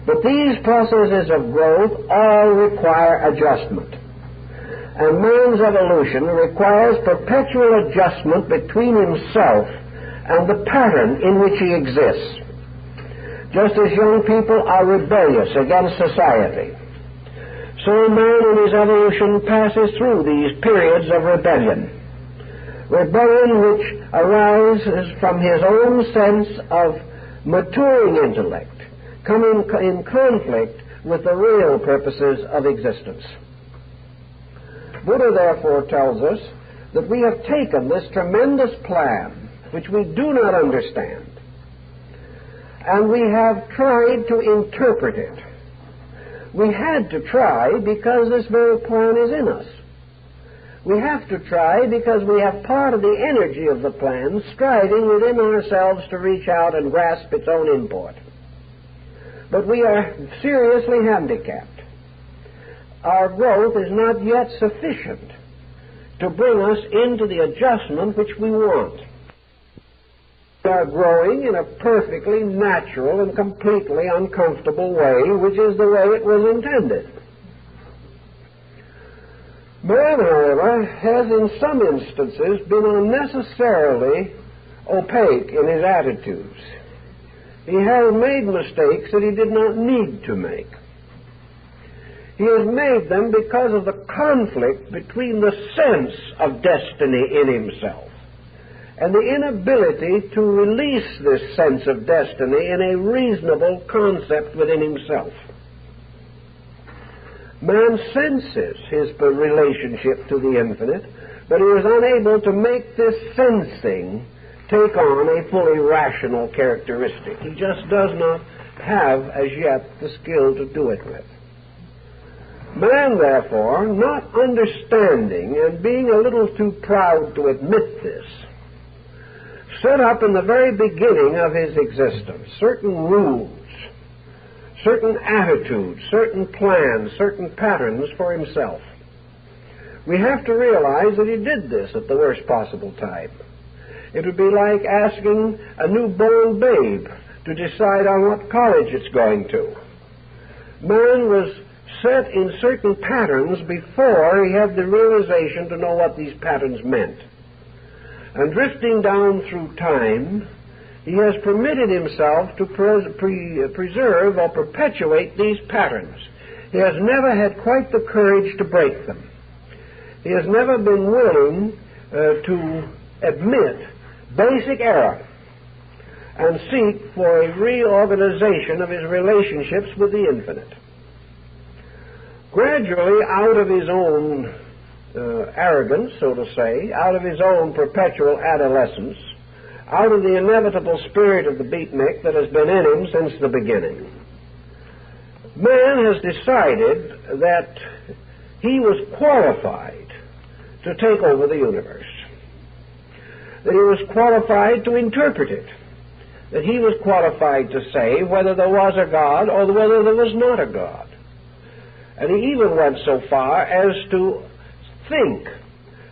But these processes of growth all require adjustment. And man's evolution requires perpetual adjustment between himself and the pattern in which he exists. Just as young people are rebellious against society, so man in his evolution passes through these periods of rebellion. Rebellion which arises from his own sense of maturing intellect, coming in conflict with the real purposes of existence. Buddha therefore tells us that we have taken this tremendous plan, which we do not understand, and we have tried to interpret it. We had to try because this very plan is in us. We have to try because we have part of the energy of the plan striving within ourselves to reach out and grasp its own import. But we are seriously handicapped. Our growth is not yet sufficient to bring us into the adjustment which we want. We are growing in a perfectly natural and completely uncomfortable way, which is the way it was intended. Man, however, has in some instances been unnecessarily opaque in his attitudes. He has made mistakes that he did not need to make. He has made them because of the conflict between the sense of destiny in himself and the inability to release this sense of destiny in a reasonable concept within himself. Man senses his relationship to the infinite, but he is unable to make this sensing take on a fully rational characteristic. He just does not have as yet the skill to do it with. Man, therefore, not understanding and being a little too proud to admit this, set up in the very beginning of his existence certain rules, certain attitudes, certain plans, certain patterns for himself. We have to realize that he did this at the worst possible time. It would be like asking a newborn babe to decide on what college it's going to. Man was set in certain patterns before he had the realization to know what these patterns meant. And drifting down through time, he has permitted himself to preserve or perpetuate these patterns. He has never had quite the courage to break them. He has never been willing to admit basic error and seek for a reorganization of his relationships with the infinite. Gradually, out of his own arrogance, so to say, out of his own perpetual adolescence, out of the inevitable spirit of the beatnik that has been in him since the beginning, man has decided that he was qualified to take over the universe, that he was qualified to interpret it, that he was qualified to say whether there was a God or whether there was not a God. And he even went so far as to think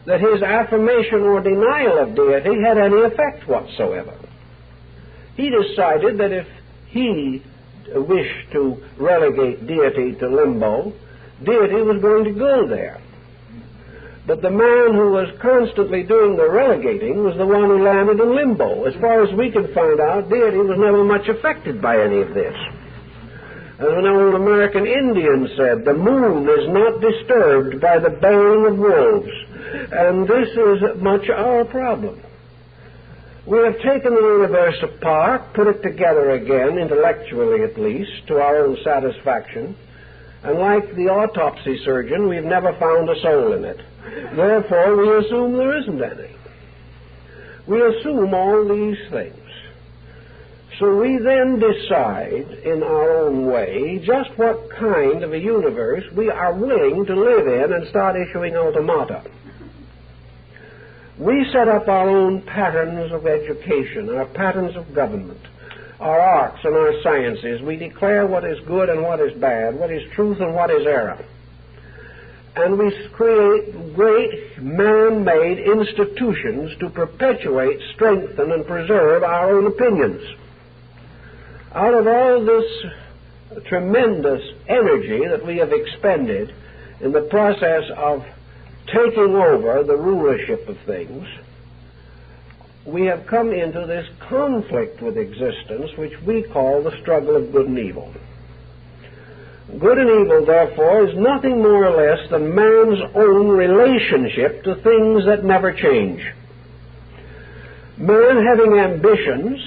that his affirmation or denial of deity had any effect whatsoever. He decided that if he wished to relegate deity to limbo, deity was going to go there. But the man who was constantly doing the relegating was the one who landed in limbo. As far as we could find out, deity was never much affected by any of this. As an old American Indian said, the moon is not disturbed by the baying of wolves. And this is much our problem. We have taken the universe apart, put it together again, intellectually at least, to our own satisfaction, and like the autopsy surgeon, we've never found a soul in it. Therefore, we assume there isn't any. We assume all these things. So we then decide in our own way just what kind of a universe we are willing to live in and start issuing automata. We set up our own patterns of education, our patterns of government, our arts and our sciences. We declare what is good and what is bad, what is truth and what is error. And we create great man-made institutions to perpetuate, strengthen, and preserve our own opinions. Out of all this tremendous energy that we have expended in the process of taking over the rulership of things, we have come into this conflict with existence which we call the struggle of good and evil. Good and evil, therefore, is nothing more or less than man's own relationship to things that never change. Man, having ambitions,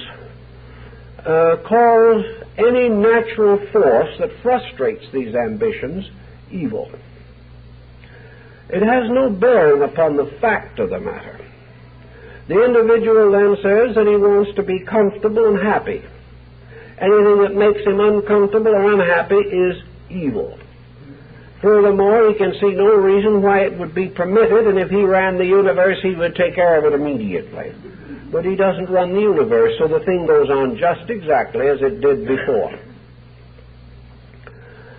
calls any natural force that frustrates these ambitions evil. It has no bearing upon the fact of the matter. The individual then says that he wants to be comfortable and happy. Anything that makes him uncomfortable or unhappy is evil. Furthermore, he can see no reason why it would be permitted, and if he ran the universe, he would take care of it immediately. But he doesn't run the universe, so the thing goes on just exactly as it did before.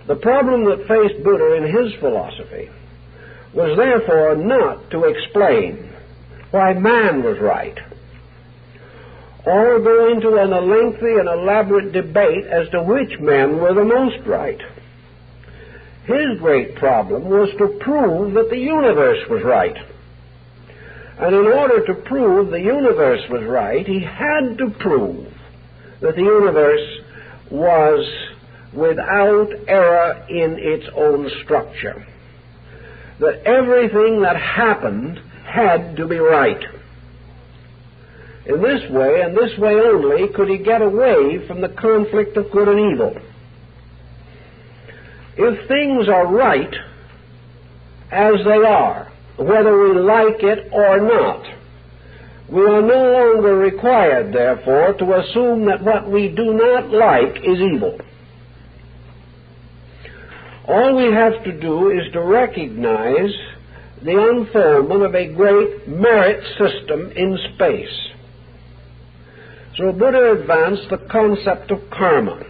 The problem that faced Buddha in his philosophy was therefore not to explain why man was right, or go into a lengthy and elaborate debate as to which men were the most right. His great problem was to prove that the universe was right. And in order to prove the universe was right, he had to prove that the universe was without error in its own structure. That everything that happened had to be right. In this way, and this way only, could he get away from the conflict of good and evil. If things are right as they are, whether we like it or not, we are no longer required, therefore, to assume that what we do not like is evil. All we have to do is to recognize the unfoldment of a great merit system in space. So Buddha advanced the concept of karma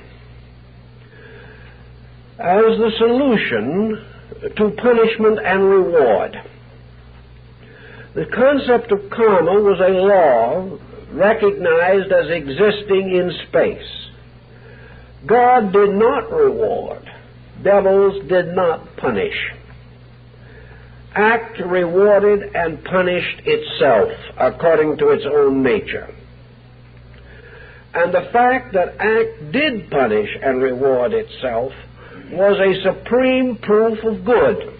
as the solution to punishment and reward. The concept of karma was a law recognized as existing in space. God did not reward. Devils did not punish. Act rewarded and punished itself according to its own nature. And the fact that act did punish and reward itself was a supreme proof of good,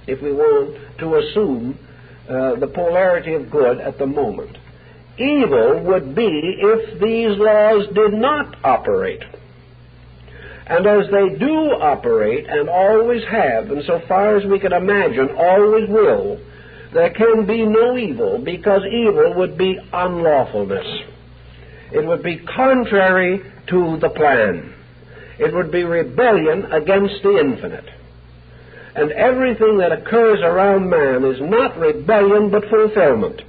if we want to assume the polarity of good at the moment. Evil would be if these laws did not operate. And as they do operate, and always have, and so far as we can imagine, always will, there can be no evil, because evil would be unlawfulness. It would be contrary to the plan. It would be rebellion against the infinite. And everything that occurs around man is not rebellion but fulfillment.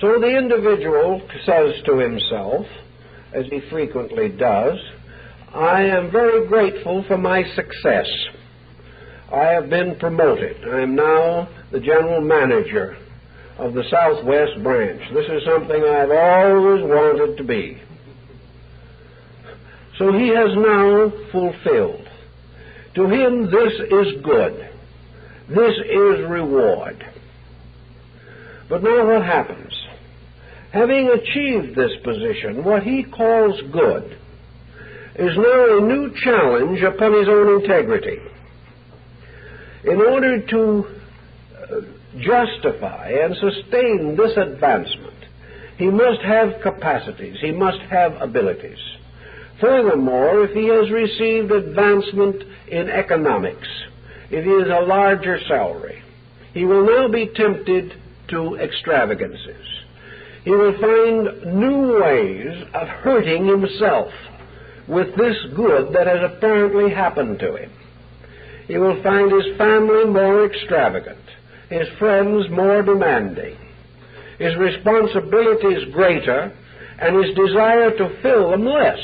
So the individual says to himself, as he frequently does, I am very grateful for my success. I have been promoted. I am now the general manager of the Southwest branch. This is something I've always wanted to be. So he has now fulfilled. To him this is good. This is reward. But now what happens? Having achieved this position, what he calls good is now a new challenge upon his own integrity. In order to justify and sustain this advancement, he must have capacities, he must have abilities. Furthermore, if he has received advancement in economics, if he has a larger salary, he will now be tempted to extravagances. He will find new ways of hurting himself with this good that has apparently happened to him. He will find his family more extravagant, his friends more demanding, his responsibilities greater, and his desire to fill them less,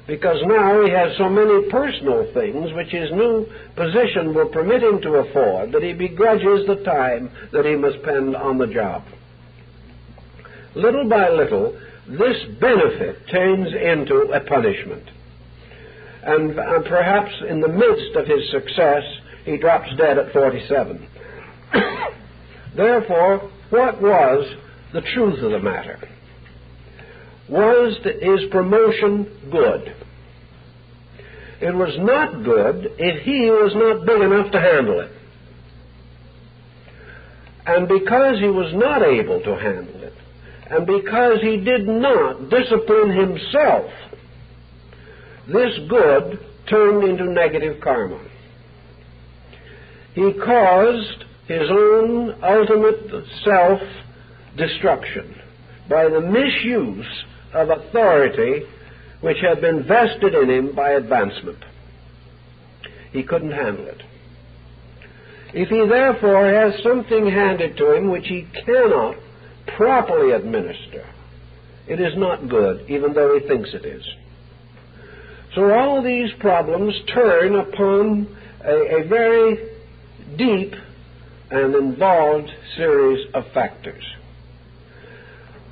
because now he has so many personal things which his new position will permit him to afford that he begrudges the time that he must spend on the job. Little by little, this benefit turns into a punishment. And perhaps in the midst of his success, he drops dead at 47. Therefore, what was the truth of the matter? Was his promotion good? It was not good if he was not big enough to handle it. And because he was not able to handle it, and because he did not discipline himself, this good turned into negative karma. He caused his own ultimate self-destruction by the misuse of authority which had been vested in him by advancement. He couldn't handle it. If he therefore has something handed to him which he cannot properly administer, it is not good, even though he thinks it is. So all these problems turn upon a very deep and involved series of factors.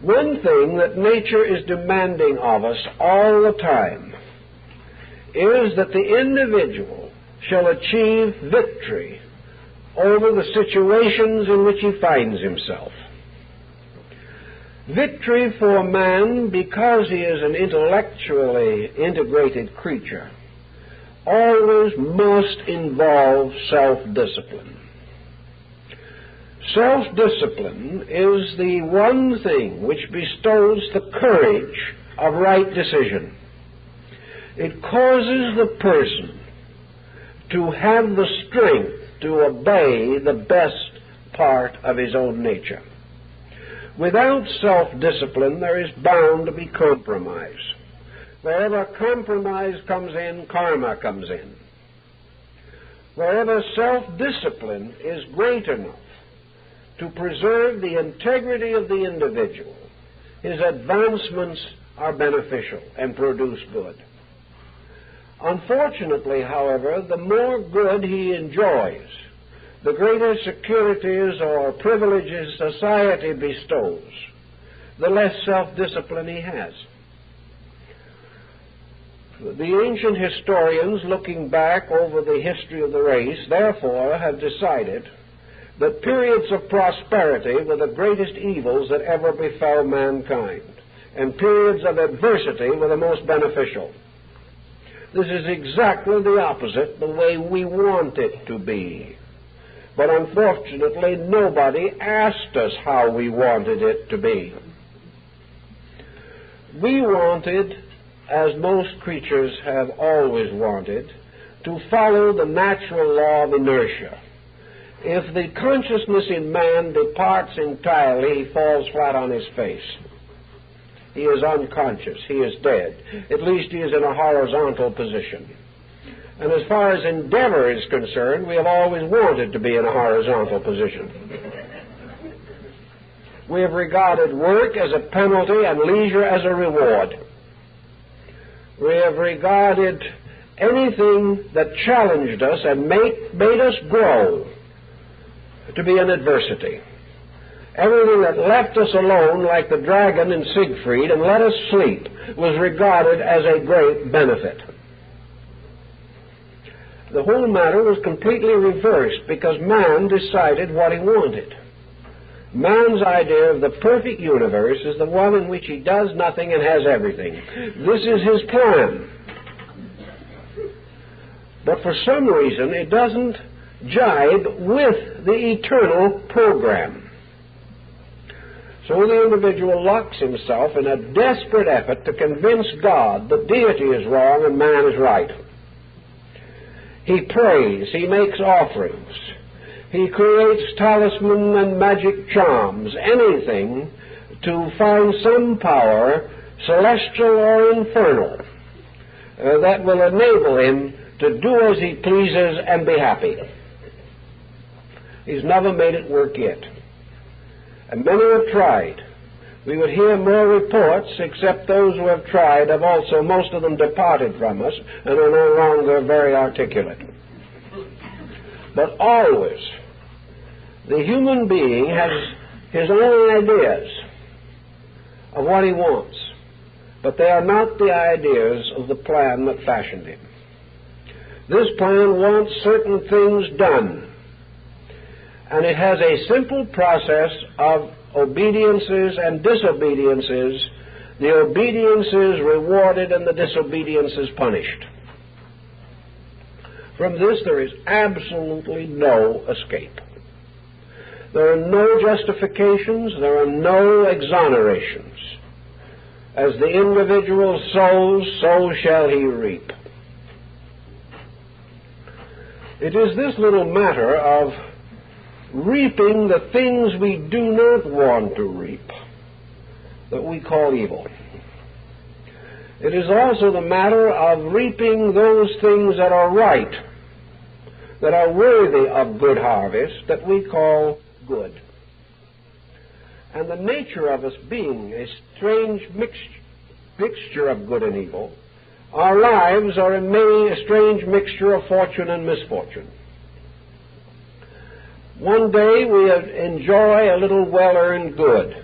One thing that nature is demanding of us all the time is that the individual shall achieve victory over the situations in which he finds himself. Victory for man, because he is an intellectually integrated creature, always must involve self-discipline. Self-discipline is the one thing which bestows the courage of right decision. It causes the person to have the strength to obey the best part of his own nature. Without self-discipline, there is bound to be compromise. Wherever compromise comes in, karma comes in. Wherever self-discipline is great enough to preserve the integrity of the individual, his advancements are beneficial and produce good. Unfortunately, however, the more good he enjoys, the greater securities or privileges society bestows, the less self-discipline he has. The ancient historians, looking back over the history of the race, therefore have decided that periods of prosperity were the greatest evils that ever befell mankind, and periods of adversity were the most beneficial. This is exactly the opposite the way we want it to be. But unfortunately, nobody asked us how we wanted it to be. We wanted, as most creatures have always wanted, to follow the natural law of inertia. If the consciousness in man departs entirely, he falls flat on his face. He is unconscious. He is dead. At least he is in a horizontal position. And as far as endeavor is concerned, we have always wanted to be in a horizontal position. We have regarded work as a penalty and leisure as a reward. We have regarded anything that challenged us and made us grow to be an adversity. Everything that left us alone, like the dragon in Siegfried, and let us sleep, was regarded as a great benefit. The whole matter was completely reversed because man decided what he wanted. Man's idea of the perfect universe is the one in which he does nothing and has everything. This is his plan. But for some reason, it doesn't jibe with the eternal program. So the individual locks himself in a desperate effort to convince God that deity is wrong and man is right. He prays, he makes offerings, he creates talisman and magic charms, anything to find some power, celestial or infernal, that will enable him to do as he pleases and be happy. He's never made it work yet. And many have tried. We would hear more reports, except those who have tried have also, most of them, departed from us and are no longer very articulate. But always, the human being has his own ideas of what he wants, but they are not the ideas of the plan that fashioned him. This plan wants certain things done, and it has a simple process of obediences and disobediences. The obedience is rewarded and the disobedience is punished. From this there is absolutely no escape. There are no justifications, there are no exonerations. As the individual sows, so shall he reap. It is this little matter of reaping the things we do not want to reap that we call evil. It is also the matter of reaping those things that are right, that are worthy of good harvest, that we call good. And the nature of us being a strange mixture of good and evil, our lives are in many a strange mixture of fortune and misfortune. One day we enjoy a little well-earned good.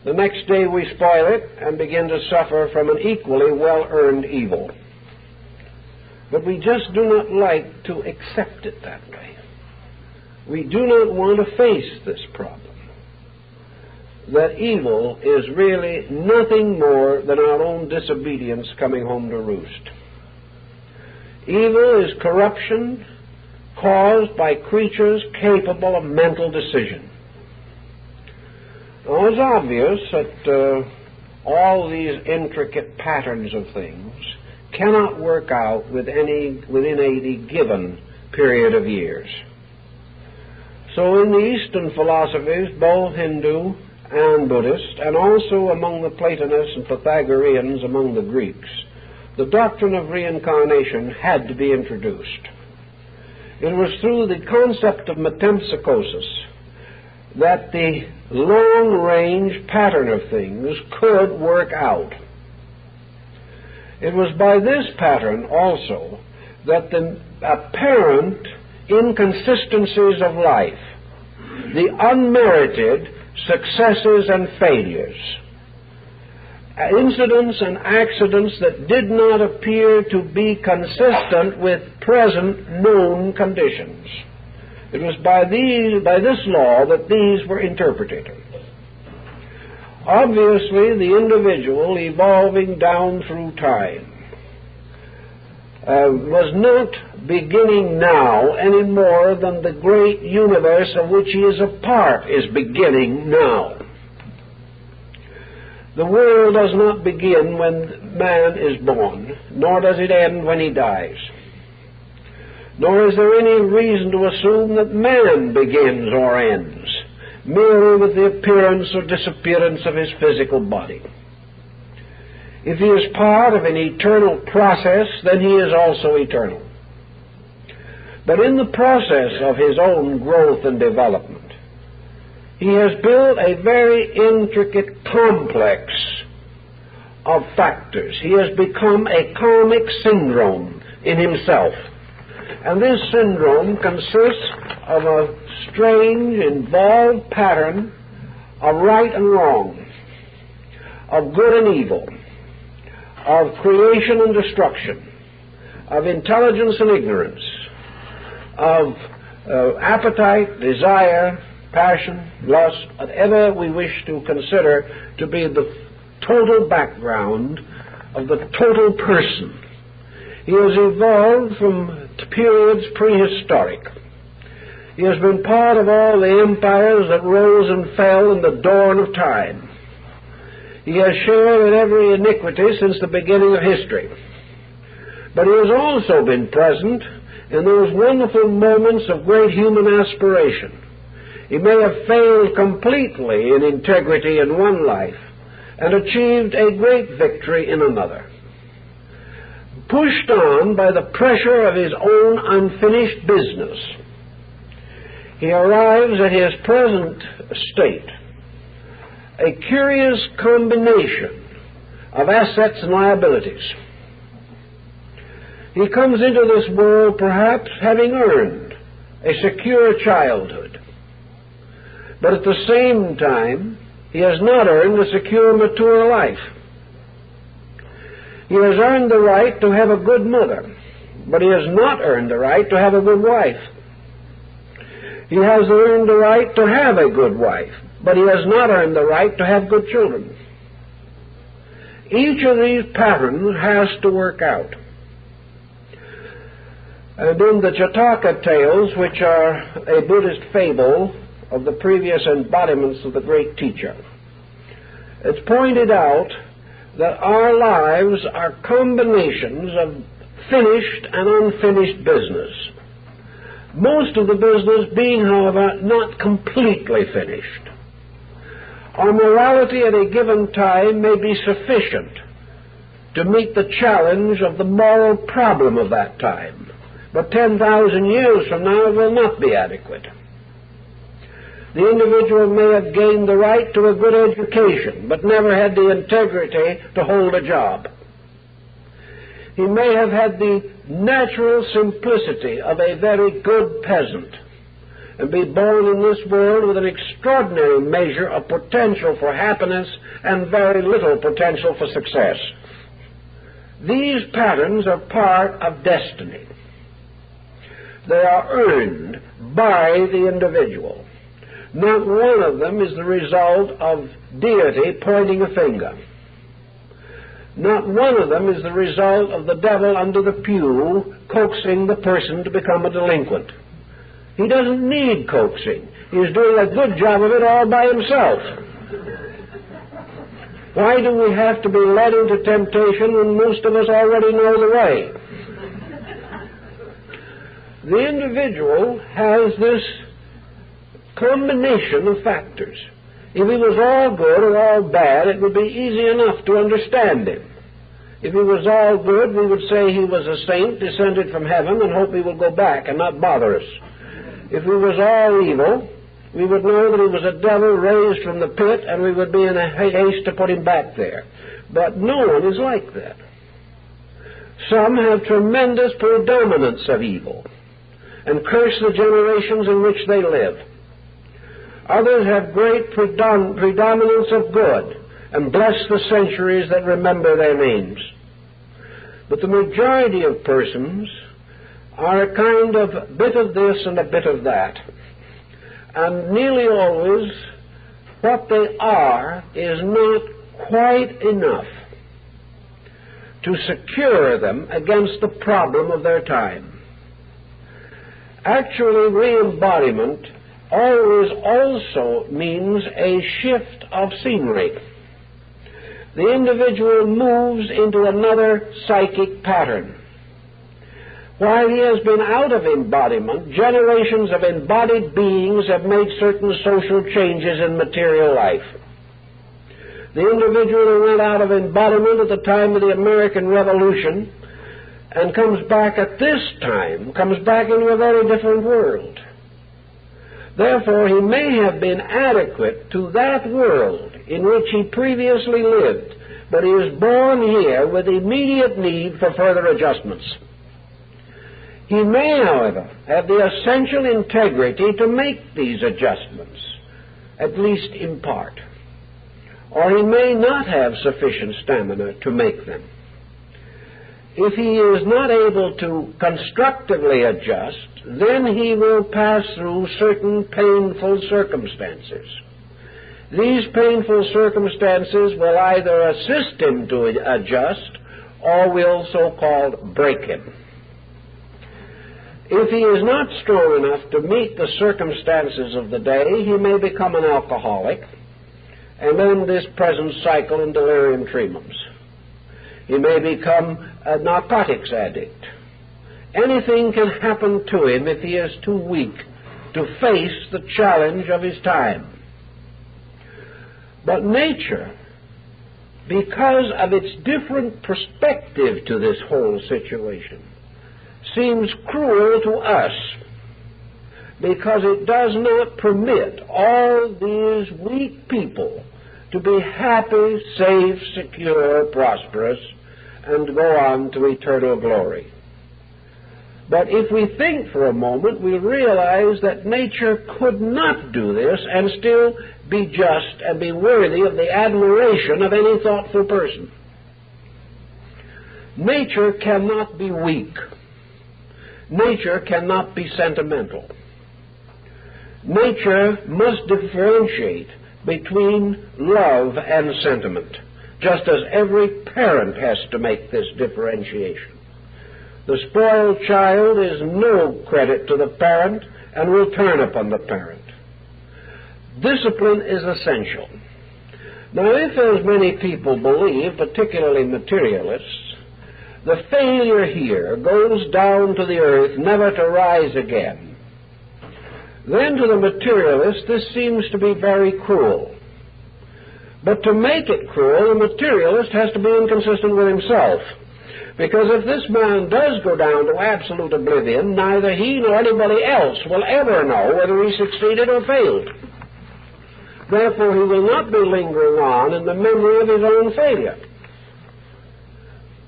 The next day we spoil it and begin to suffer from an equally well-earned evil. But we just do not like to accept it that way. We do not want to face this problem, that evil is really nothing more than our own disobedience coming home to roost. Evil is corruption caused by creatures capable of mental decision. Now, it's obvious that all these intricate patterns of things cannot work out within any given period of years. So in the Eastern philosophies, both Hindu and Buddhist, and also among the Platonists and Pythagoreans among the Greeks, the doctrine of reincarnation had to be introduced. It was through the concept of metempsychosis that the long-range pattern of things could work out. It was by this pattern also that the apparent inconsistencies of life, the unmerited successes and failures, incidents and accidents that did not appear to be consistent with present known conditions. It was by this law that these were interpreted. Obviously, the individual evolving down through time was not beginning now any more than the great universe of which he is a part is beginning now. The world does not begin when man is born, nor does it end when he dies. Nor is there any reason to assume that man begins or ends merely with the appearance or disappearance of his physical body. If he is part of an eternal process, then he is also eternal. But in the process of his own growth and development, he has built a very intricate complex of factors. He has become a karmic syndrome in himself. And this syndrome consists of a strange, involved pattern of right and wrong, of good and evil, of creation and destruction, of intelligence and ignorance, of appetite, desire, passion, lust, whatever we wish to consider to be the total background of the total person. He has evolved from periods prehistoric. He has been part of all the empires that rose and fell in the dawn of time. He has shared in every iniquity since the beginning of history. But he has also been present in those wonderful moments of great human aspiration. He may have failed completely in integrity in one life and achieved a great victory in another. Pushed on by the pressure of his own unfinished business, he arrives at his present state, a curious combination of assets and liabilities. He comes into this world perhaps having earned a secure childhood, but at the same time he has not earned a secure mature life. He has earned the right to have a good mother, but he has not earned the right to have a good wife. He has earned the right to have a good wife, but he has not earned the right to have good children. Each of these patterns has to work out. And in the Jataka tales, which are a Buddhist fable of the previous embodiments of the great teacher, it's pointed out that our lives are combinations of finished and unfinished business. Most of the business being, however, not completely finished. Our morality at a given time may be sufficient to meet the challenge of the moral problem of that time, but 10,000 years from now it will not be adequate. The individual may have gained the right to a good education, but never had the integrity to hold a job. He may have had the natural simplicity of a very good peasant and be born in this world with an extraordinary measure of potential for happiness and very little potential for success. These patterns are part of destiny. They are earned by the individual. Not one of them is the result of deity pointing a finger. Not one of them is the result of the devil under the pew coaxing the person to become a delinquent. He doesn't need coaxing. He's doing a good job of it all by himself. Why do we have to be led into temptation when most of us already know the way? The individual has this combination of factors. If he was all good or all bad, it would be easy enough to understand him. If he was all good, we would say he was a saint descended from heaven and hope he will go back and not bother us. If he was all evil, we would know that he was a devil raised from the pit, and we would be in a haste to put him back there. But no one is like that. Some have tremendous predominance of evil and curse the generations in which they live. Others have great predominance of good and bless the centuries that remember their names. But the majority of persons are a kind of bit of this and a bit of that. And nearly always what they are is not quite enough to secure them against the problem of their time. Actually, re-embodiment always also means a shift of scenery. The individual moves into another psychic pattern. While he has been out of embodiment, generations of embodied beings have made certain social changes in material life. The individual who went out of embodiment at the time of the American Revolution and comes back at this time, comes back into a very different world. Therefore, he may have been adequate to that world in which he previously lived, but he is born here with immediate need for further adjustments. He may, however, have the essential integrity to make these adjustments, at least in part. Or he may not have sufficient stamina to make them. If he is not able to constructively adjust, then he will pass through certain painful circumstances. These painful circumstances will either assist him to adjust or will so-called break him. If he is not strong enough to meet the circumstances of the day, he may become an alcoholic and end this present cycle in delirium tremens. He may become a narcotics addict. Anything can happen to him if he is too weak to face the challenge of his time. But nature, because of its different perspective to this whole situation, seems cruel to us because it does not permit all these weak people to be happy, safe, secure, prosperous, and go on to eternal glory. But if we think for a moment, we realize that nature could not do this and still be just and be worthy of the admiration of any thoughtful person. Nature cannot be weak. Nature cannot be sentimental. Nature must differentiate between love and sentiment, just as every parent has to make this differentiation. The spoiled child is no credit to the parent and will turn upon the parent. Discipline is essential. Now, if, as many people believe, particularly materialists, the failure here goes down to the earth never to rise again, then to the materialist this seems to be very cruel. But to make it cruel, the materialist has to be inconsistent with himself. Because if this man does go down to absolute oblivion, neither he nor anybody else will ever know whether he succeeded or failed. Therefore, he will not be lingering on in the memory of his own failure.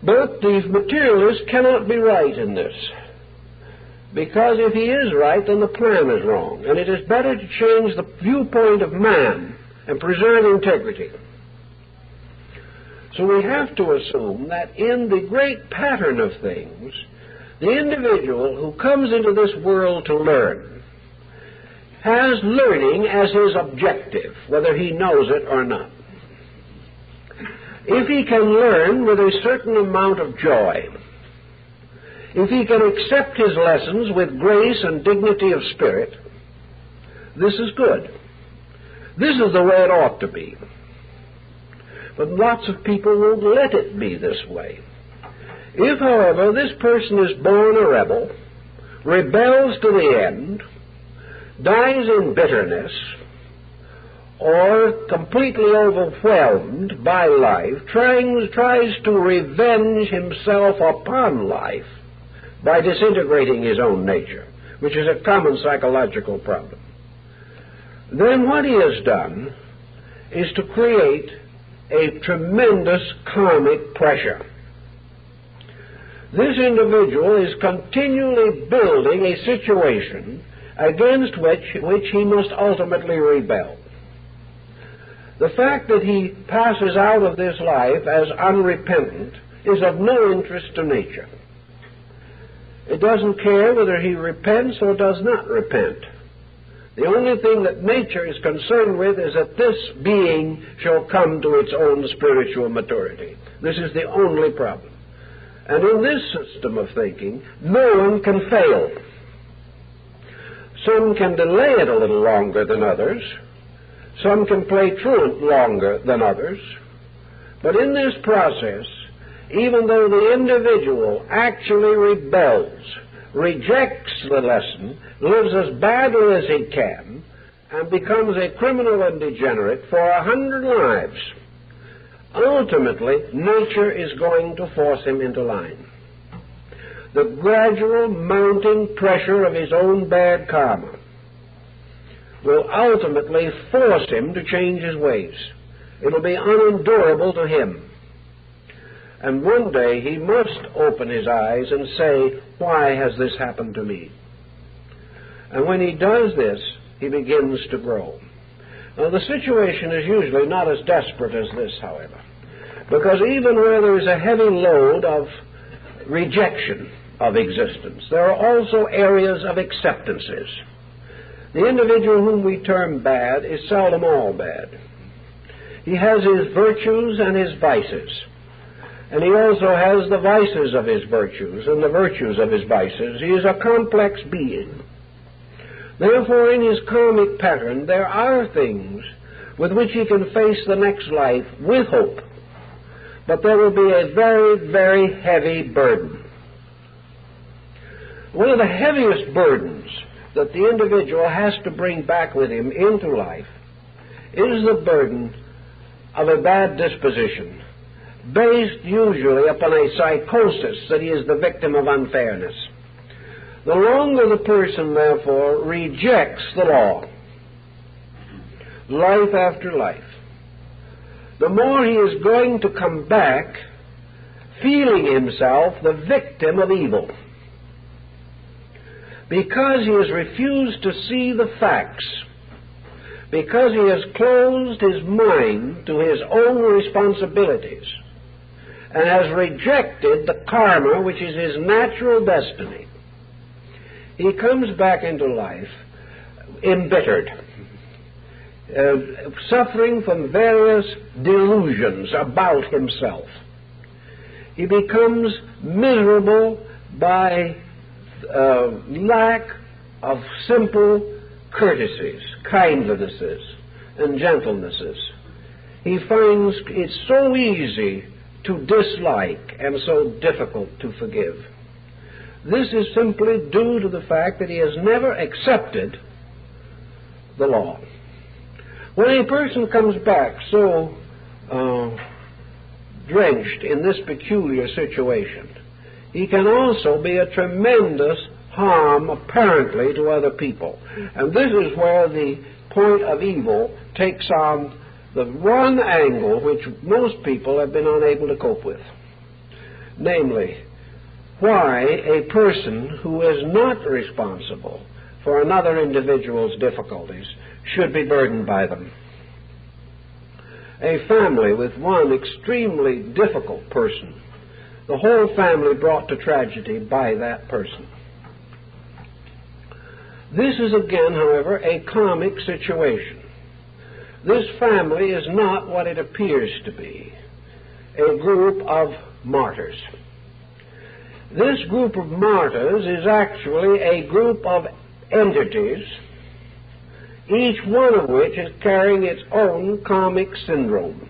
But the materialist cannot be right in this, because if he is right, then the plan is wrong, and it is better to change the viewpoint of man and preserve integrity. So we have to assume that in the great pattern of things, the individual who comes into this world to learn has learning as his objective, whether he knows it or not. If he can learn with a certain amount of joy, if he can accept his lessons with grace and dignity of spirit, this is good. This is the way it ought to be. But lots of people won't let it be this way. If, however, this person is born a rebel, rebels to the end, dies in bitterness, or completely overwhelmed by life, tries to revenge himself upon life by disintegrating his own nature, which is a common psychological problem, then what he has done is to create a tremendous karmic pressure. This individual is continually building a situation against which he must ultimately rebel. The fact that he passes out of this life as unrepentant is of no interest to nature. It doesn't care whether he repents or does not repent. The only thing that nature is concerned with is that this being shall come to its own spiritual maturity. This is the only problem. And in this system of thinking, no one can fail. Some can delay it a little longer than others. Some can play truant longer than others. But in this process, even though the individual actually rebels, rejects the lesson, lives as badly as he can, and becomes a criminal and degenerate for 100 lives, ultimately nature is going to force him into line. The gradual mounting pressure of his own bad karma will ultimately force him to change his ways. It will be unendurable to him. And one day he must open his eyes and say, why has this happened to me? And when he does this, he begins to grow. Now, the situation is usually not as desperate as this, however, because even where there is a heavy load of rejection of existence, there are also areas of acceptances. The individual whom we term bad is seldom all bad. He has his virtues and his vices. And he also has the vices of his virtues and the virtues of his vices. He is a complex being. Therefore, in his karmic pattern, there are things with which he can face the next life with hope. But there will be a very, very heavy burden. One of the heaviest burdens that the individual has to bring back with him into life is the burden of a bad disposition, based usually upon a psychosis that he is the victim of unfairness. The longer the person, therefore, rejects the law, life after life, the more he is going to come back feeling himself the victim of evil, because he has refused to see the facts, because he has closed his mind to his own responsibilities, and has rejected the karma, which is his natural destiny. He comes back into life embittered, suffering from various delusions about himself. He becomes miserable by lack of simple courtesies, kindnesses, and gentlenesses. He finds it so easy to dislike and so difficult to forgive. This is simply due to the fact that he has never accepted the law. When a person comes back so drenched in this peculiar situation, he can also be a tremendous harm, apparently, to other people. And this is where the point of evil takes on the one angle which most people have been unable to cope with. Namely, why a person who is not responsible for another individual's difficulties should be burdened by them. A family with one extremely difficult person, the whole family brought to tragedy by that person. This is again, however, a comic situation. This family is not what it appears to be, a group of martyrs. This group of martyrs is actually a group of entities, each one of which is carrying its own karmic syndrome.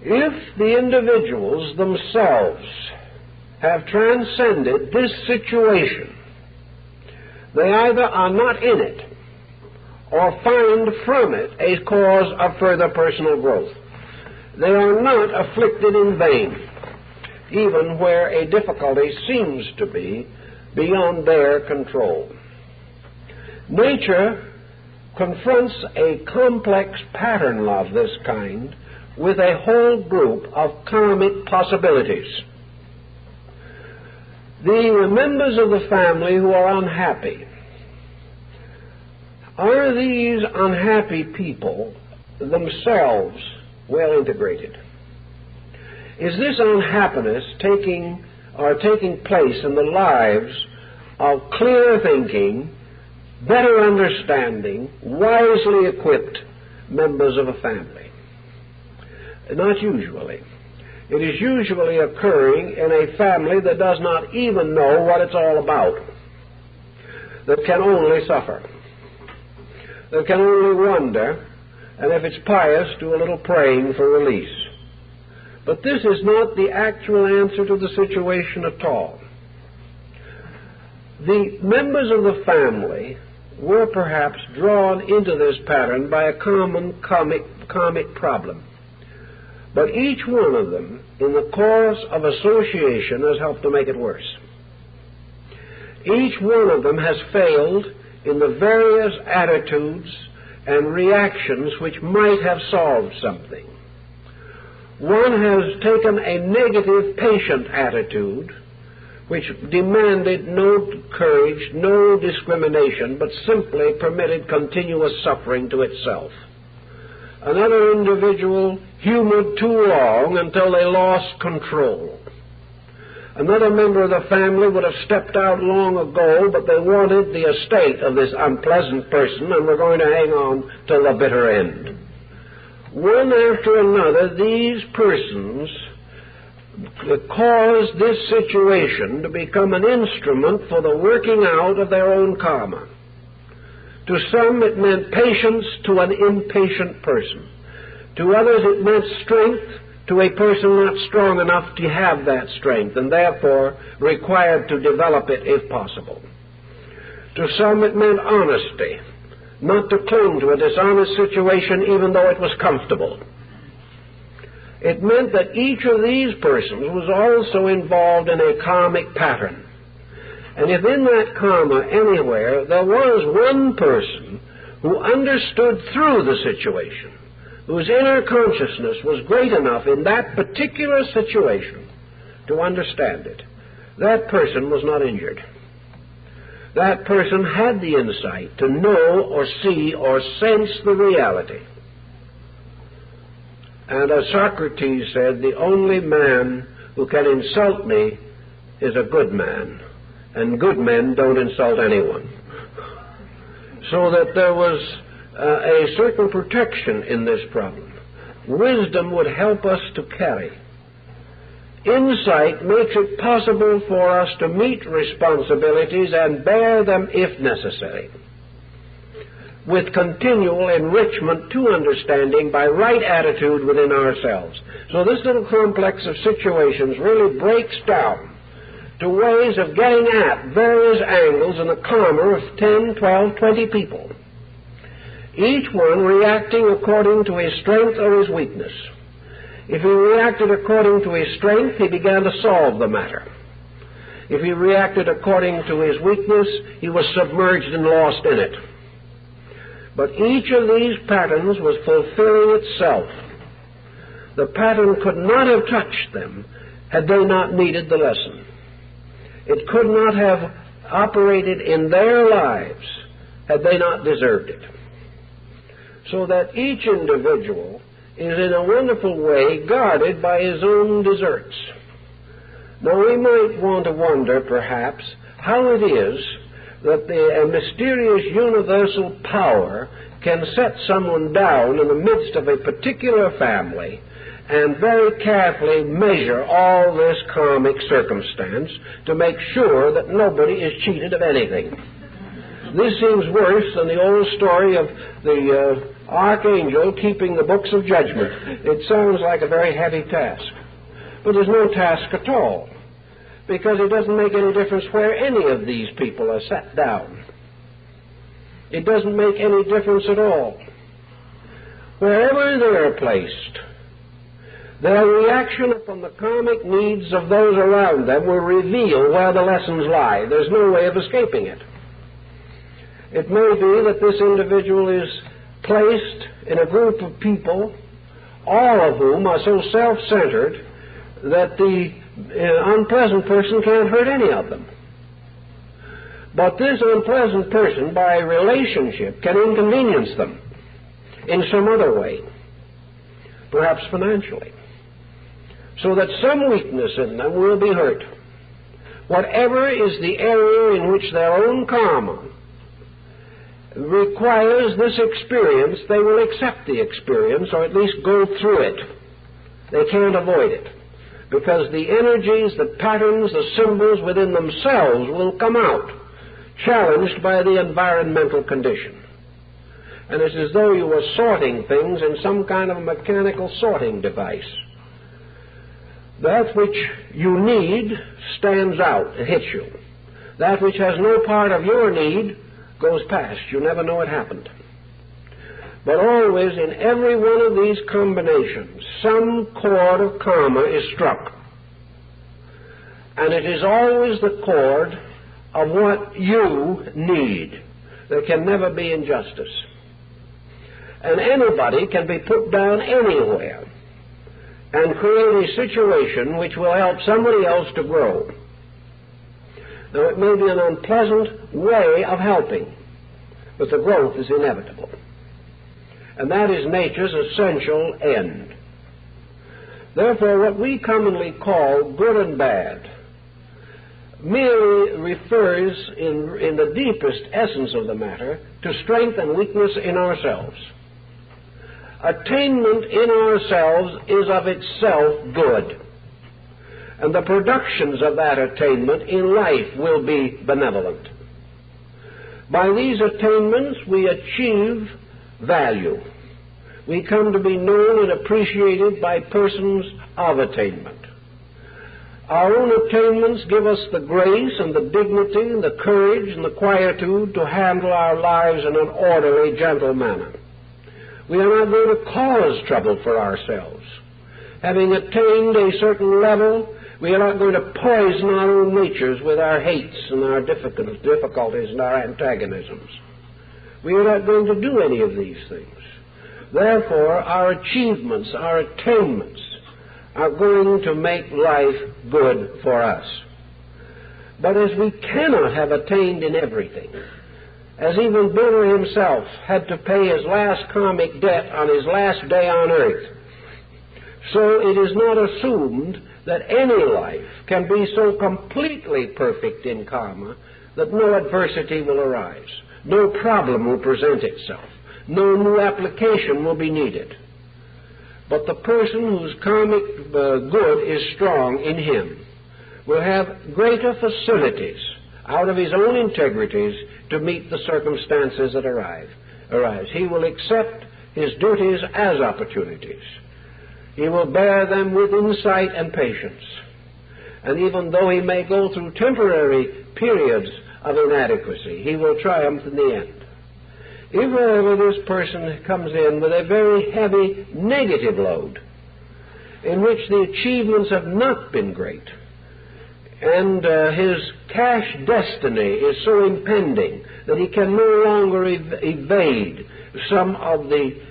If the individuals themselves have transcended this situation, they either are not in it or find from it a cause of further personal growth. They are not afflicted in vain, even where a difficulty seems to be beyond their control. Nature confronts a complex pattern of this kind with a whole group of karmic possibilities. The members of the family who are unhappy, are these unhappy people themselves well integrated? Is this unhappiness taking place in the lives of clear thinking, better understanding, wisely equipped members of a family? Not usually. It is usually occurring in a family that does not even know what it's all about, that can only suffer, that can only wonder, and if it's pious, do a little praying for release. But this is not the actual answer to the situation at all. The members of the family were perhaps drawn into this pattern by a common karmic problem. But each one of them, in the course of association, has helped to make it worse. Each one of them has failed in the various attitudes and reactions which might have solved something. One has taken a negative patient attitude, which demanded no courage, no discrimination, but simply permitted continuous suffering to itself. Another individual humored too long until they lost control. Another member of the family would have stepped out long ago, but they wanted the estate of this unpleasant person and were going to hang on till the bitter end. One after another, these persons caused this situation to become an instrument for the working out of their own karma. To some it meant patience to an impatient person. To others it meant strength to a person not strong enough to have that strength and therefore required to develop it if possible. To some it meant honesty, not to cling to a dishonest situation even though it was comfortable. It meant that each of these persons was also involved in a karmic pattern. And if in that karma anywhere there was one person who understood through the situation, whose inner consciousness was great enough in that particular situation to understand it, that person was not injured. That person had the insight to know or see or sense the reality. And as Socrates said, the only man who can insult me is a good man, and good men don't insult anyone. So that there was a certain protection in this problem. Wisdom would help us to carry. Insight makes it possible for us to meet responsibilities and bear them if necessary, with continual enrichment to understanding by right attitude within ourselves. So this little complex of situations really breaks down to ways of getting at various angles in the karma of 10, 12, 20 people, each one reacting according to his strength or his weakness. If he reacted according to his strength, he began to solve the matter. If he reacted according to his weakness, he was submerged and lost in it. But each of these patterns was fulfilling itself. The pattern could not have touched them had they not needed the lesson. It could not have operated in their lives had they not deserved it. So that each individual is in a wonderful way guarded by his own deserts. Now we might want to wonder, perhaps, how it is that a mysterious universal power can set someone down in the midst of a particular family and very carefully measure all this karmic circumstance to make sure that nobody is cheated of anything. This seems worse than the old story of the archangel keeping the books of judgment. It sounds like a very heavy task. But there's no task at all, because it doesn't make any difference where any of these people are set down. It doesn't make any difference at all. Wherever they're placed, their reaction upon the karmic needs of those around them will reveal where the lessons lie. There's no way of escaping it. It may be that this individual is placed in a group of people, all of whom are so self-centered that the unpleasant person can't hurt any of them. But this unpleasant person, by relationship, can inconvenience them in some other way, perhaps financially, so that some weakness in them will be hurt. Whatever is the area in which their own karma requires this experience, they will accept the experience, or at least go through it. They can't avoid it, because the energies, the patterns, the symbols within themselves will come out, challenged by the environmental condition. And it's as though you were sorting things in some kind of mechanical sorting device. That which you need stands out, it hits you. That which has no part of your need goes past. You never know it happened. But always in every one of these combinations, some chord of karma is struck. And it is always the chord of what you need. There can never be injustice. And anybody can be put down anywhere and create a situation which will help somebody else to grow. Now, it may be an unpleasant way of helping, but the growth is inevitable. And that is nature's essential end. Therefore, what we commonly call good and bad merely refers, in the deepest essence of the matter, to strength and weakness in ourselves. Attainment in ourselves is of itself good, and the productions of that attainment in life will be benevolent. By these attainments we achieve value. We come to be known and appreciated by persons of attainment. Our own attainments give us the grace and the dignity and the courage and the quietude to handle our lives in an orderly, gentle manner. We are not going to cause trouble for ourselves. Having attained a certain level, we are not going to poison our own natures with our hates and our difficulties and our antagonisms. We are not going to do any of these things. Therefore, our achievements, our attainments are going to make life good for us. But as we cannot have attained in everything, as even Buddha himself had to pay his last karmic debt on his last day on earth, so it is not assumed that any life can be so completely perfect in karma that no adversity will arise, no problem will present itself, no new application will be needed. But the person whose karmic good is strong in him will have greater facilities out of his own integrities to meet the circumstances that arise. He will accept his duties as opportunities. He will bear them with insight and patience. And even though he may go through temporary periods of inadequacy, he will triumph in the end. If, however, this person comes in with a very heavy negative load, in which the achievements have not been great, and his cash destiny is so impending that he can no longer evade some of the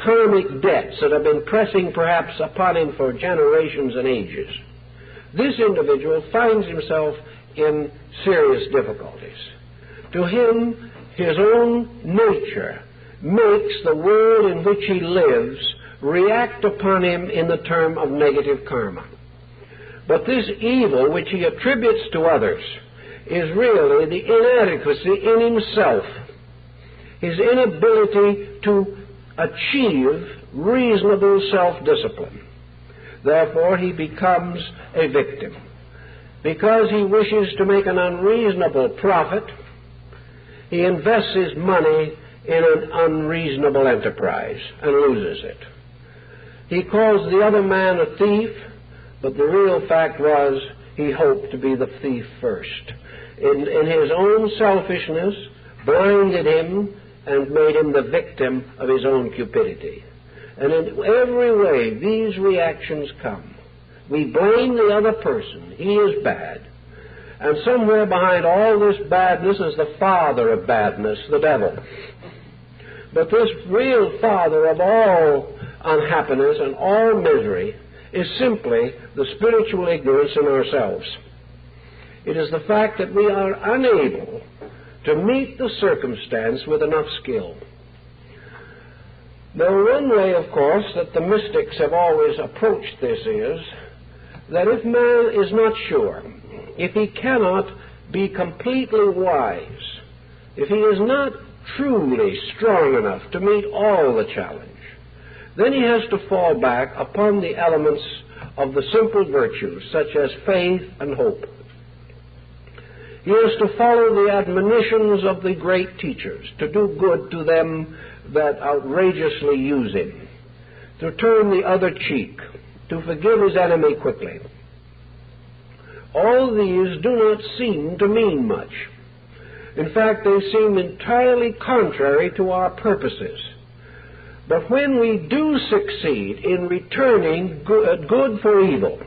karmic debts that have been pressing perhaps upon him for generations and ages, this individual finds himself in serious difficulties. To him, his own nature makes the world in which he lives react upon him in the term of negative karma. But this evil which he attributes to others is really the inadequacy in himself, his inability to achieve reasonable self-discipline. Therefore, he becomes a victim. Because he wishes to make an unreasonable profit, he invests his money in an unreasonable enterprise and loses it. He calls the other man a thief, but the real fact was he hoped to be the thief first. In his own selfishness, blinded him and made him the victim of his own cupidity. And in every way these reactions come. We blame the other person. He is bad. And somewhere behind all this badness is the father of badness, the devil. But this real father of all unhappiness and all misery is simply the spiritual ignorance in ourselves. It is the fact that we are unable to meet the circumstance with enough skill. Now, one way, of course, that the mystics have always approached this is that if man is not sure, if he cannot be completely wise, if he is not truly strong enough to meet all the challenge, then he has to fall back upon the elements of the simple virtues, such as faith and hope. He has to follow the admonitions of the great teachers, to do good to them that outrageously use him, to turn the other cheek, to forgive his enemy quickly. All these do not seem to mean much. In fact, they seem entirely contrary to our purposes. But when we do succeed in returning good for evil,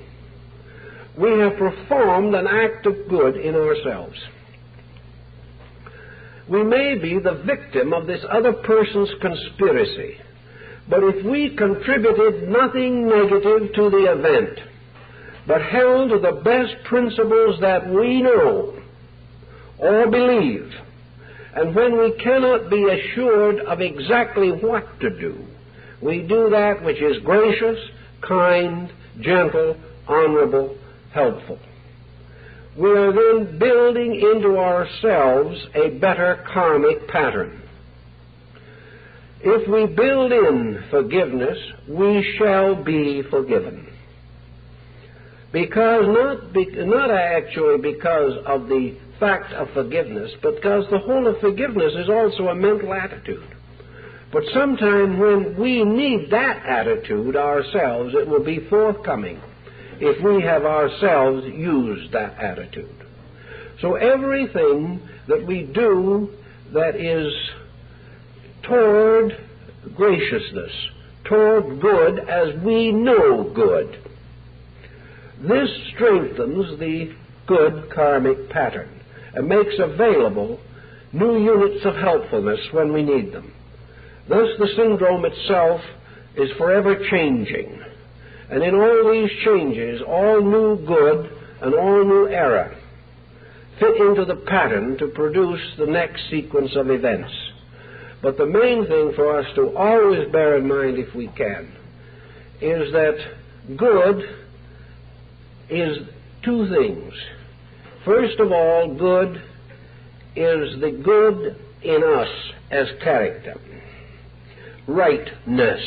we have performed an act of good in ourselves. We may be the victim of this other person's conspiracy, but if we contributed nothing negative to the event, but held to the best principles that we know or believe, and when we cannot be assured of exactly what to do, we do that which is gracious, kind, gentle, honorable, helpful. We are then building into ourselves a better karmic pattern. If we build in forgiveness, we shall be forgiven. Because not actually because of the fact of forgiveness, but because the whole of forgiveness is also a mental attitude. But sometime when we need that attitude ourselves, it will be forthcoming if we have ourselves used that attitude. So everything that we do that is toward graciousness, toward good as we know good, this strengthens the good karmic pattern and makes available new units of helpfulness when we need them. Thus the syndrome itself is forever changing. And in all these changes, all new good and all new error fit into the pattern to produce the next sequence of events. But the main thing for us to always bear in mind, if we can, is that good is two things. First of all, good is the good in us as character, rightness.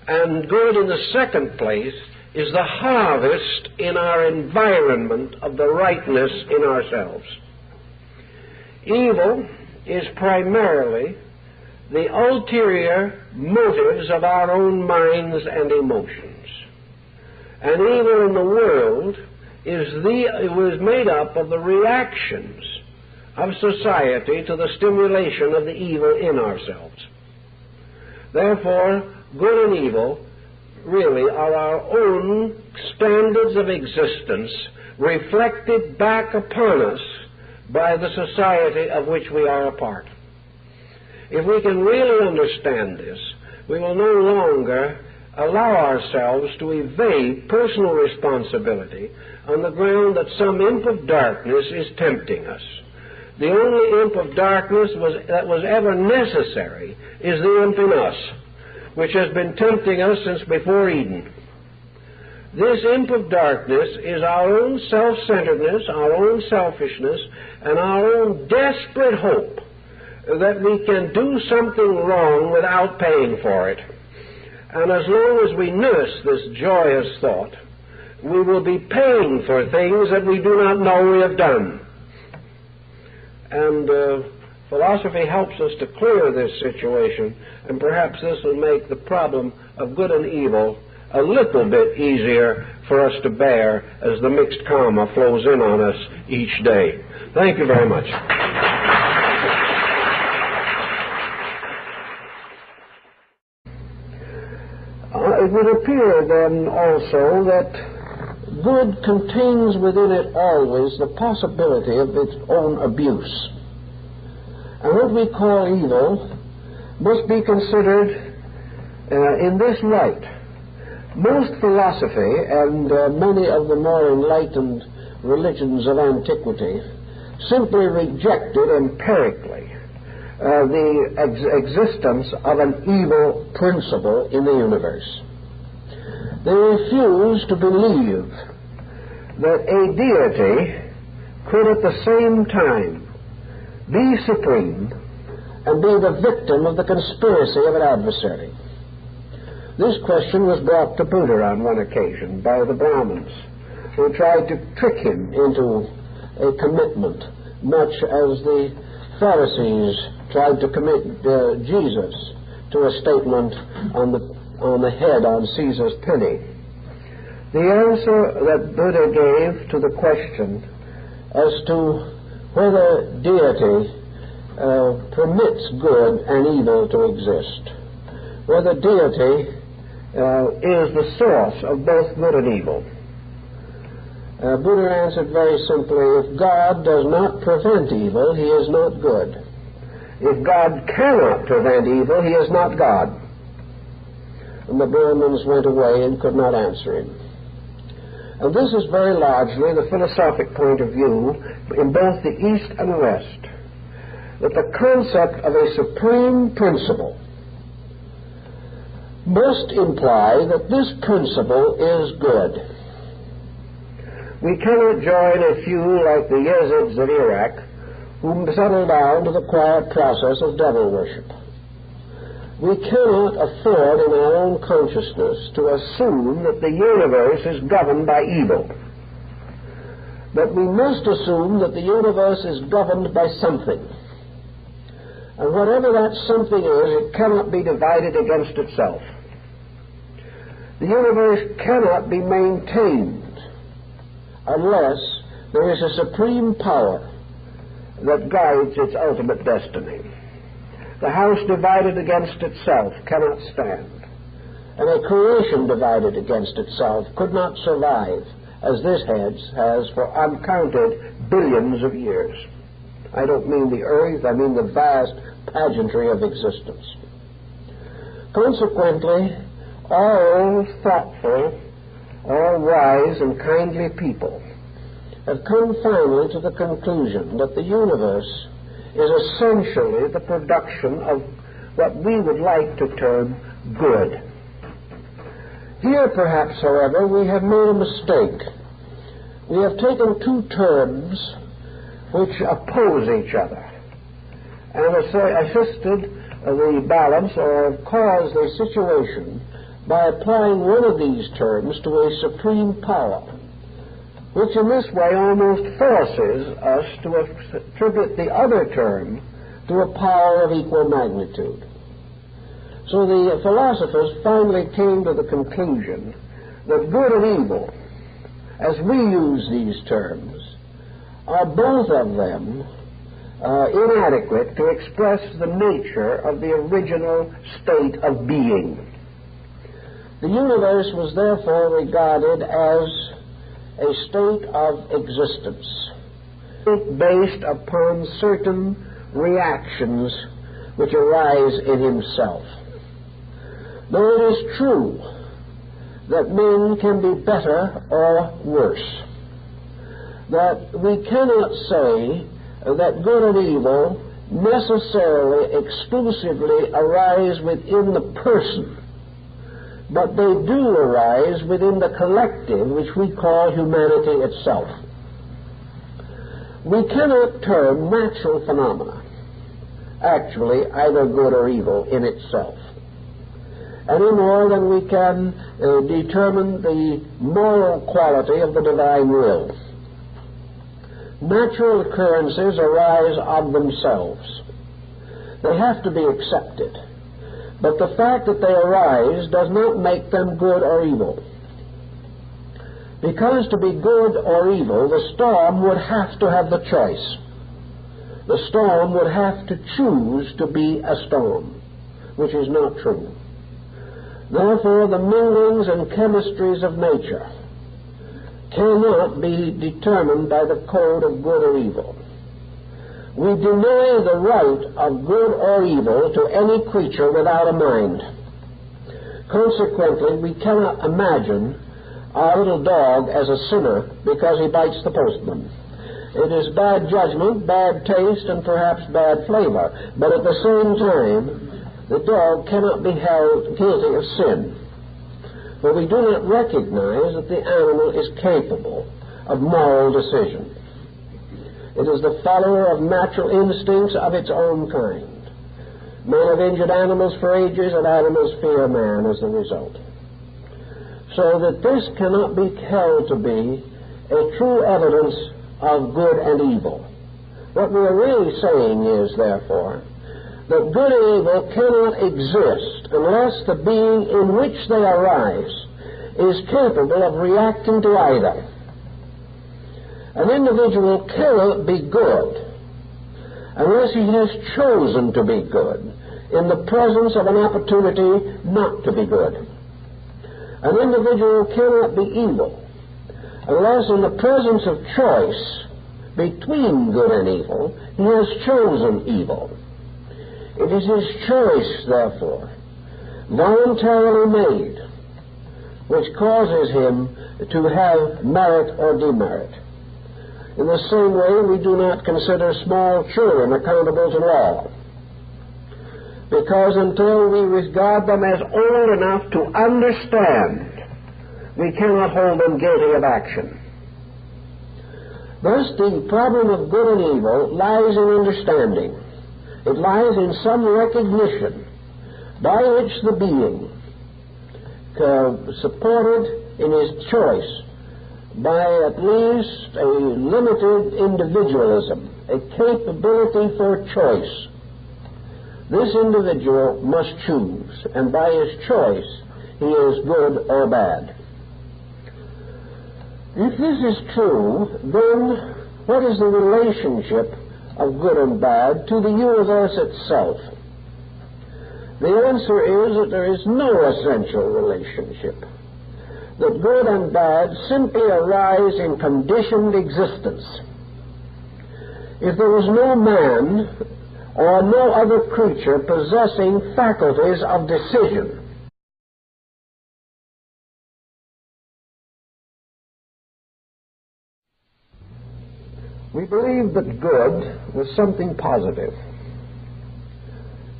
And good in the second place is the harvest in our environment of the rightness in ourselves. Evil is primarily the ulterior motives of our own minds and emotions. And evil in the world was made up of the reactions of society to the stimulation of the evil in ourselves. Therefore, good and evil really are our own standards of existence reflected back upon us by the society of which we are a part. If we can really understand this, we will no longer allow ourselves to evade personal responsibility on the ground that some imp of darkness is tempting us. The only imp of darkness that was ever necessary is the imp in us, which has been tempting us since before Eden. This imp of darkness is our own self-centeredness, our own selfishness, and our own desperate hope that we can do something wrong without paying for it. And as long as we nurse this joyous thought, we will be paying for things that we do not know we have done. And philosophy helps us to clear this situation, and perhaps this will make the problem of good and evil a little bit easier for us to bear as the mixed karma flows in on us each day. Thank you very much. It would appear then also that good contains within it always the possibility of its own abuse. And what we call evil must be considered in this light. Most philosophy and many of the more enlightened religions of antiquity simply rejected empirically the existence of an evil principle in the universe. They refused to believe that a deity could at the same time be supreme and be the victim of the conspiracy of an adversary. This question was brought to Buddha on one occasion by the Brahmins, who tried to trick him into a commitment, much as the Pharisees tried to commit Jesus to a statement on the head on Caesar's penny. The answer that Buddha gave to the question as to whether deity permits good and evil to exist, whether deity is the source of both good and evil. Buddha answered very simply, if God does not prevent evil, he is not good. If God cannot prevent evil, he is not God. And the Brahmins went away and could not answer him. And this is very largely the philosophic point of view in both the East and the West, that the concept of a supreme principle must imply that this principle is good. We cannot join a few like the Yezids of Iraq who settle down to the quiet process of devil worship. We cannot afford in our own consciousness to assume that the universe is governed by evil. But we must assume that the universe is governed by something. And whatever that something is, it cannot be divided against itself. The universe cannot be maintained unless there is a supreme power that guides its ultimate destiny. The house divided against itself cannot stand, and a creation divided against itself could not survive, as this has for uncounted billions of years. I don't mean the earth, I mean the vast pageantry of existence. Consequently, all thoughtful, all wise and kindly people have come finally to the conclusion that the universe is essentially the production of what we would like to term good. Here, perhaps, however, we have made a mistake. We have taken two terms which oppose each other and assisted the balance or caused a situation by applying one of these terms to a supreme power, which in this way almost forces us to attribute the other term to a power of equal magnitude. So the philosophers finally came to the conclusion that good and evil, as we use these terms, are both of them inadequate to express the nature of the original state of being. The universe was therefore regarded as a state of existence based upon certain reactions which arise in himself. Now, it is true that men can be better or worse, that we cannot say that good and evil necessarily exclusively arise within the person, but they do arise within the collective which we call humanity itself. We cannot term natural phenomena actually either good or evil in itself, any more than we can determine the moral quality of the divine will. Natural occurrences arise of themselves. They have to be accepted. But the fact that they arise does not make them good or evil. Because to be good or evil, the storm would have to have the choice. The storm would have to choose to be a storm, which is not true. Therefore, the minglings and chemistries of nature cannot be determined by the code of good or evil. We deny the right of good or evil to any creature without a mind. Consequently, we cannot imagine our little dog as a sinner because he bites the postman. It is bad judgment, bad taste, and perhaps bad flavor, but at the same time, the dog cannot be held guilty of sin. For we do not recognize that the animal is capable of moral decision. It is the follower of natural instincts of its own kind. Men have injured animals for ages, and animals fear man as the result. So that this cannot be held to be a true evidence of good and evil. What we are really saying is, therefore, that good and evil cannot exist unless the being in which they arise is capable of reacting to either. An individual cannot be good unless he has chosen to be good in the presence of an opportunity not to be good. An individual cannot be evil unless in the presence of choice between good and evil, he has chosen evil. It is his choice, therefore, voluntarily made, which causes him to have merit or demerit. In the same way, we do not consider small children accountable to law, because until we regard them as old enough to understand, we cannot hold them guilty of action. Thus, the problem of good and evil lies in understanding. It lies in some recognition by which the being, supported in his choice by at least a limited individualism, a capability for choice, this individual must choose, and by his choice he is good or bad. If this is true, then what is the relationship of good and bad to the universe itself? The answer is that there is no essential relationship. That good and bad simply arise in conditioned existence. If there was no man or no other creature possessing faculties of decision. We believe that good was something positive,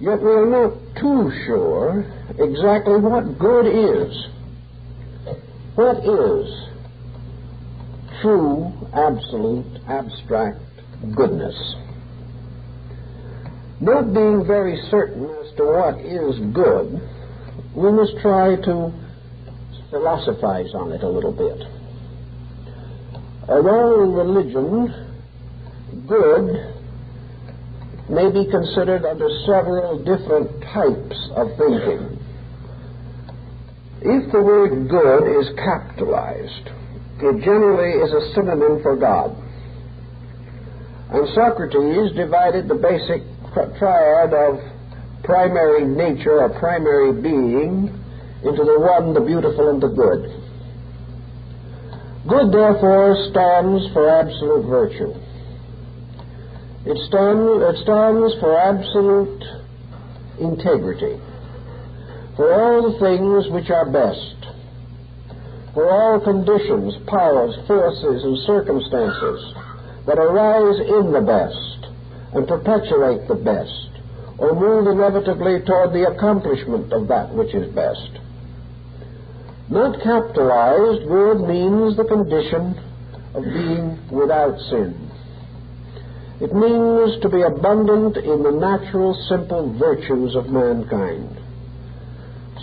yet we are not too sure exactly what good is. What is true, absolute, abstract goodness? Not being very certain as to what is good, we must try to philosophize on it a little bit. Although in religion, good may be considered under several different types of thinking. If the word good is capitalized, it generally is a synonym for God. And Socrates divided the basic triad of primary nature or primary being into the one, the beautiful, and the good. Good, therefore, stands for absolute virtue. It stands for absolute integrity, for all the things which are best, for all conditions, powers, forces, and circumstances that arise in the best and perpetuate the best, or move inevitably toward the accomplishment of that which is best. Not capitalized, good means the condition of being without sin. It means to be abundant in the natural, simple virtues of mankind.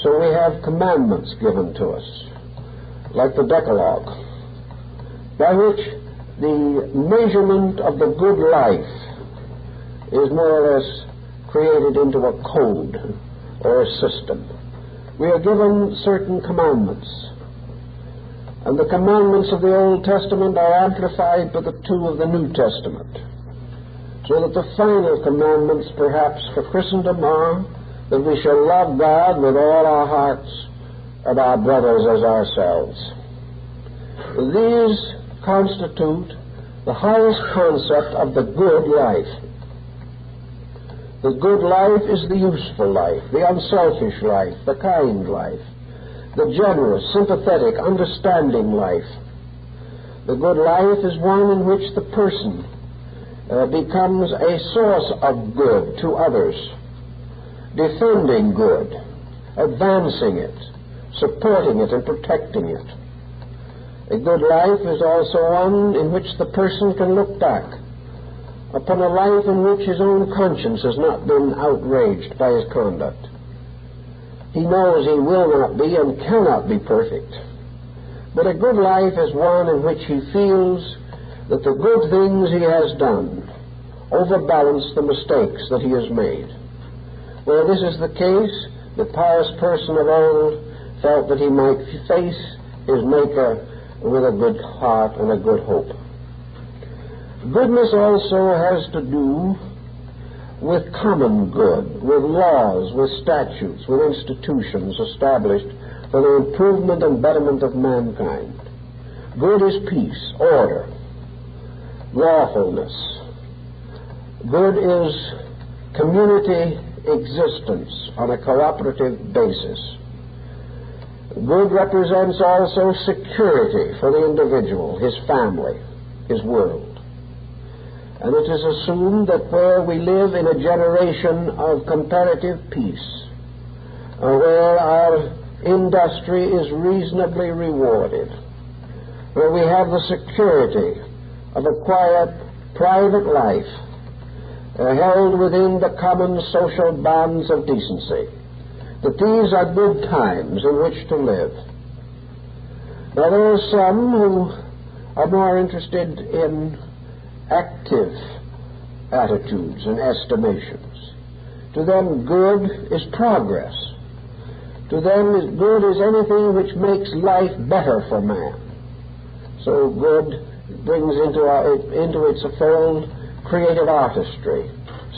So we have commandments given to us, like the Decalogue, by which the measurement of the good life is more or less created into a code or a system. We are given certain commandments, and the commandments of the Old Testament are amplified by the two of the New Testament, so that the final commandments, perhaps, for Christendom are that we shall love God with all our hearts and our brothers as ourselves. These constitute the highest concept of the good life. The good life is the useful life, the unselfish life, the kind life, the generous, sympathetic, understanding life. The good life is one in which the person becomes a source of good to others, defending good, advancing it, supporting it, and protecting it. A good life is also one in which the person can look back upon a life in which his own conscience has not been outraged by his conduct. He knows he will not be and cannot be perfect, but a good life is one in which he feels that the good things he has done overbalance the mistakes that he has made. Where this is the case, the pious person of old felt that he might face his Maker with a good heart and a good hope. Goodness also has to do with common good, with laws, with statutes, with institutions established for the improvement and betterment of mankind. Good is peace, order, lawfulness. Good is community existence on a cooperative basis. Good represents also security for the individual, his family, his world. And it is assumed that where we live in a generation of comparative peace, where our industry is reasonably rewarded, where we have the security of a quiet, private life held within the common social bonds of decency, that these are good times in which to live. Now there are some who are more interested in active attitudes and estimations. To them, good is progress. To them, good is anything which makes life better for man. So good brings into its fold creative artistry,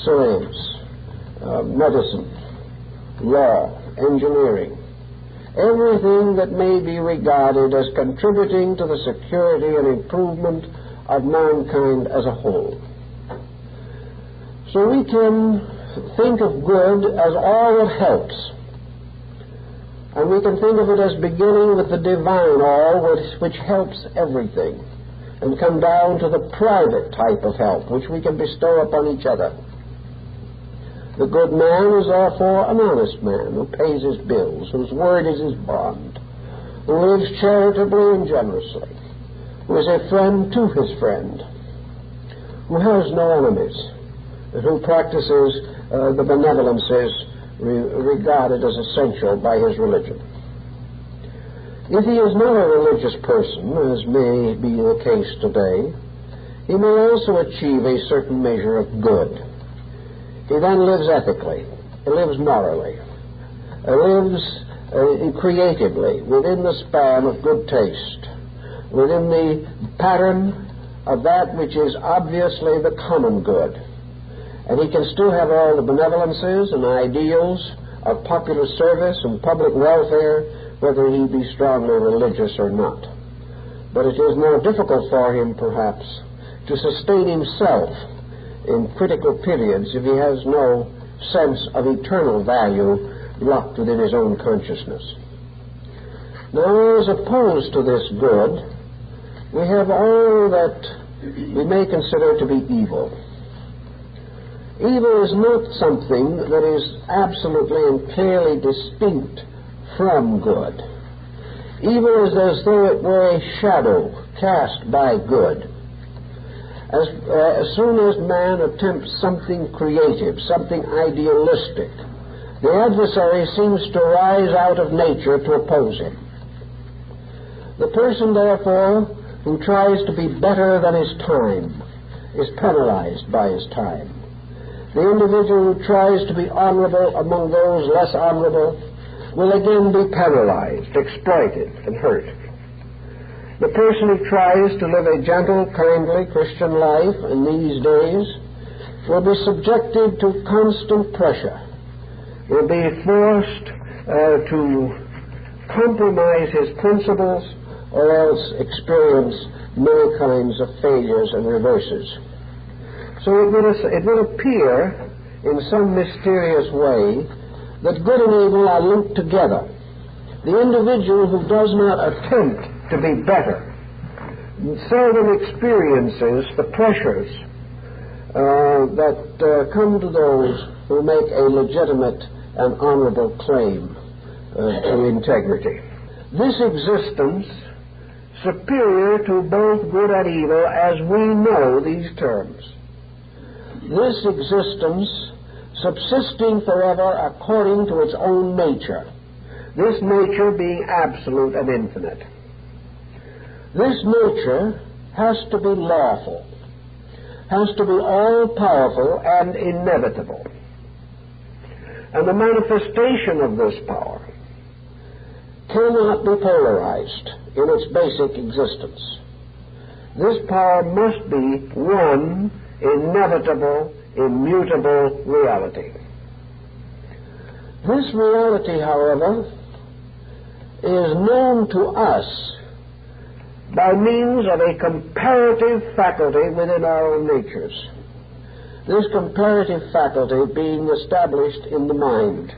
science, medicine, law, engineering, everything that may be regarded as contributing to the security and improvement of mankind as a whole. So we can think of good as all that helps. And we can think of it as beginning with the divine all, which helps everything, and come down to the private type of help, which we can bestow upon each other. The good man is therefore an honest man who pays his bills, whose word is his bond, who lives charitably and generously, who is a friend to his friend, who has no enemies, and who practices the benevolences regarded as essential by his religion. If he is not a religious person, as may be the case today, he may also achieve a certain measure of good. He then lives ethically, he lives morally, lives creatively, within the span of good taste, within the pattern of that which is obviously the common good. And he can still have all the benevolences and ideals of popular service and public welfare, whether he be strongly religious or not. But it is more difficult for him, perhaps, to sustain himself in critical periods if he has no sense of eternal value locked within his own consciousness. Now, as opposed to this good, we have all that we may consider to be evil. Evil is not something that is absolutely and clearly distinct from good. Evil is as though it were a shadow cast by good. As soon as man attempts something creative, something idealistic, the adversary seems to rise out of nature to oppose him. The person, therefore, who tries to be better than his time is penalized by his time. The individual who tries to be honorable among those less honorable will again be paralyzed, exploited, and hurt. The person who tries to live a gentle, kindly Christian life in these days will be subjected to constant pressure, will be forced to compromise his principles, or else experience many kinds of failures and reverses. So it will appear in some mysterious way that good and evil are linked together. The individual who does not attempt to be better seldom experiences the pressures that come to those who make a legitimate and honorable claim to integrity. This existence, superior to both good and evil as we know these terms, this existence subsisting forever according to its own nature, this nature being absolute and infinite. This nature has to be lawful, has to be all-powerful and inevitable. And the manifestation of this power cannot be polarized in its basic existence. This power must be one inevitable, immutable reality. This reality, however, is known to us by means of a comparative faculty within our own natures. This comparative faculty being established in the mind,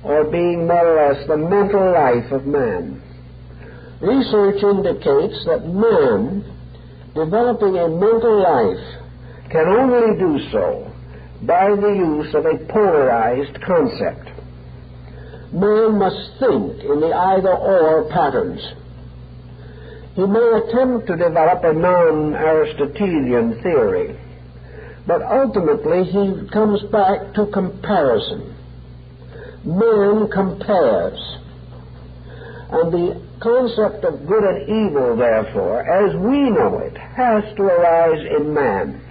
or being more or less the mental life of man. Research indicates that man, developing a mental life, can only do so by the use of a polarized concept. Man must think in the either-or patterns. He may attempt to develop a non-Aristotelian theory, but ultimately he comes back to comparison. Man compares. And the concept of good and evil, therefore, as we know it, has to arise in man.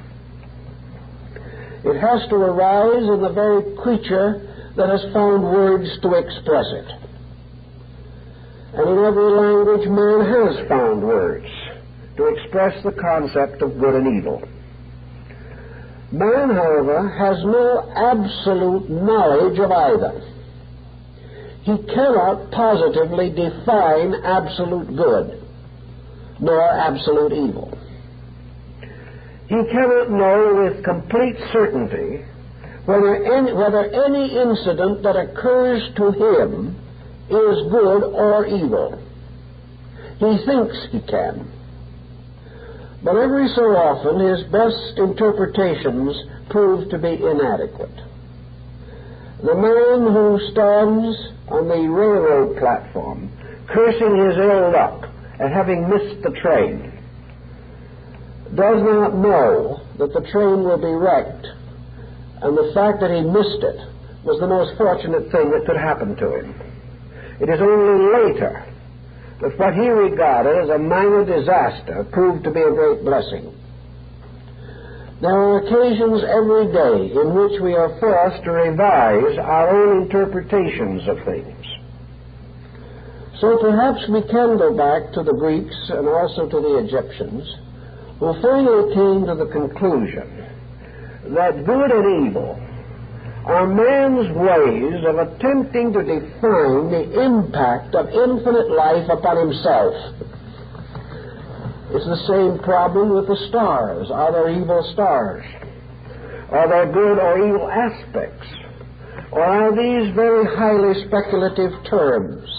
It has to arise in the very creature that has found words to express it. And in every language man has found words to express the concept of good and evil. Man, however, has no absolute knowledge of either. He cannot positively define absolute good, nor absolute evil. he cannot know with complete certainty whether any incident that occurs to him is good or evil. He thinks he can. But every so often his best interpretations prove to be inadequate. The man who stands on the railroad platform cursing his ill luck at having missed the train does not know that the train will be wrecked, and the fact that he missed it was the most fortunate thing that could happen to him. It is only later that what he regarded as a minor disaster proved to be a great blessing. There are occasions every day in which we are forced to revise our own interpretations of things. So perhaps we can go back to the Greeks and also to the Egyptians, who finally came to the conclusion that good and evil are man's ways of attempting to define the impact of infinite life upon himself. It's the same problem with the stars. Are there evil stars? Are there good or evil aspects? Or are these very highly speculative terms?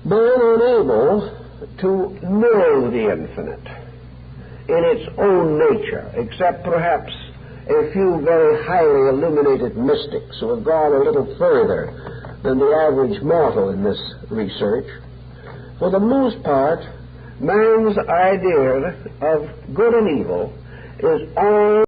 Man unable to know the infinite in its own nature, except perhaps a few very highly illuminated mystics who have gone a little further than the average mortal in this research. For the most part, man's idea of good and evil is all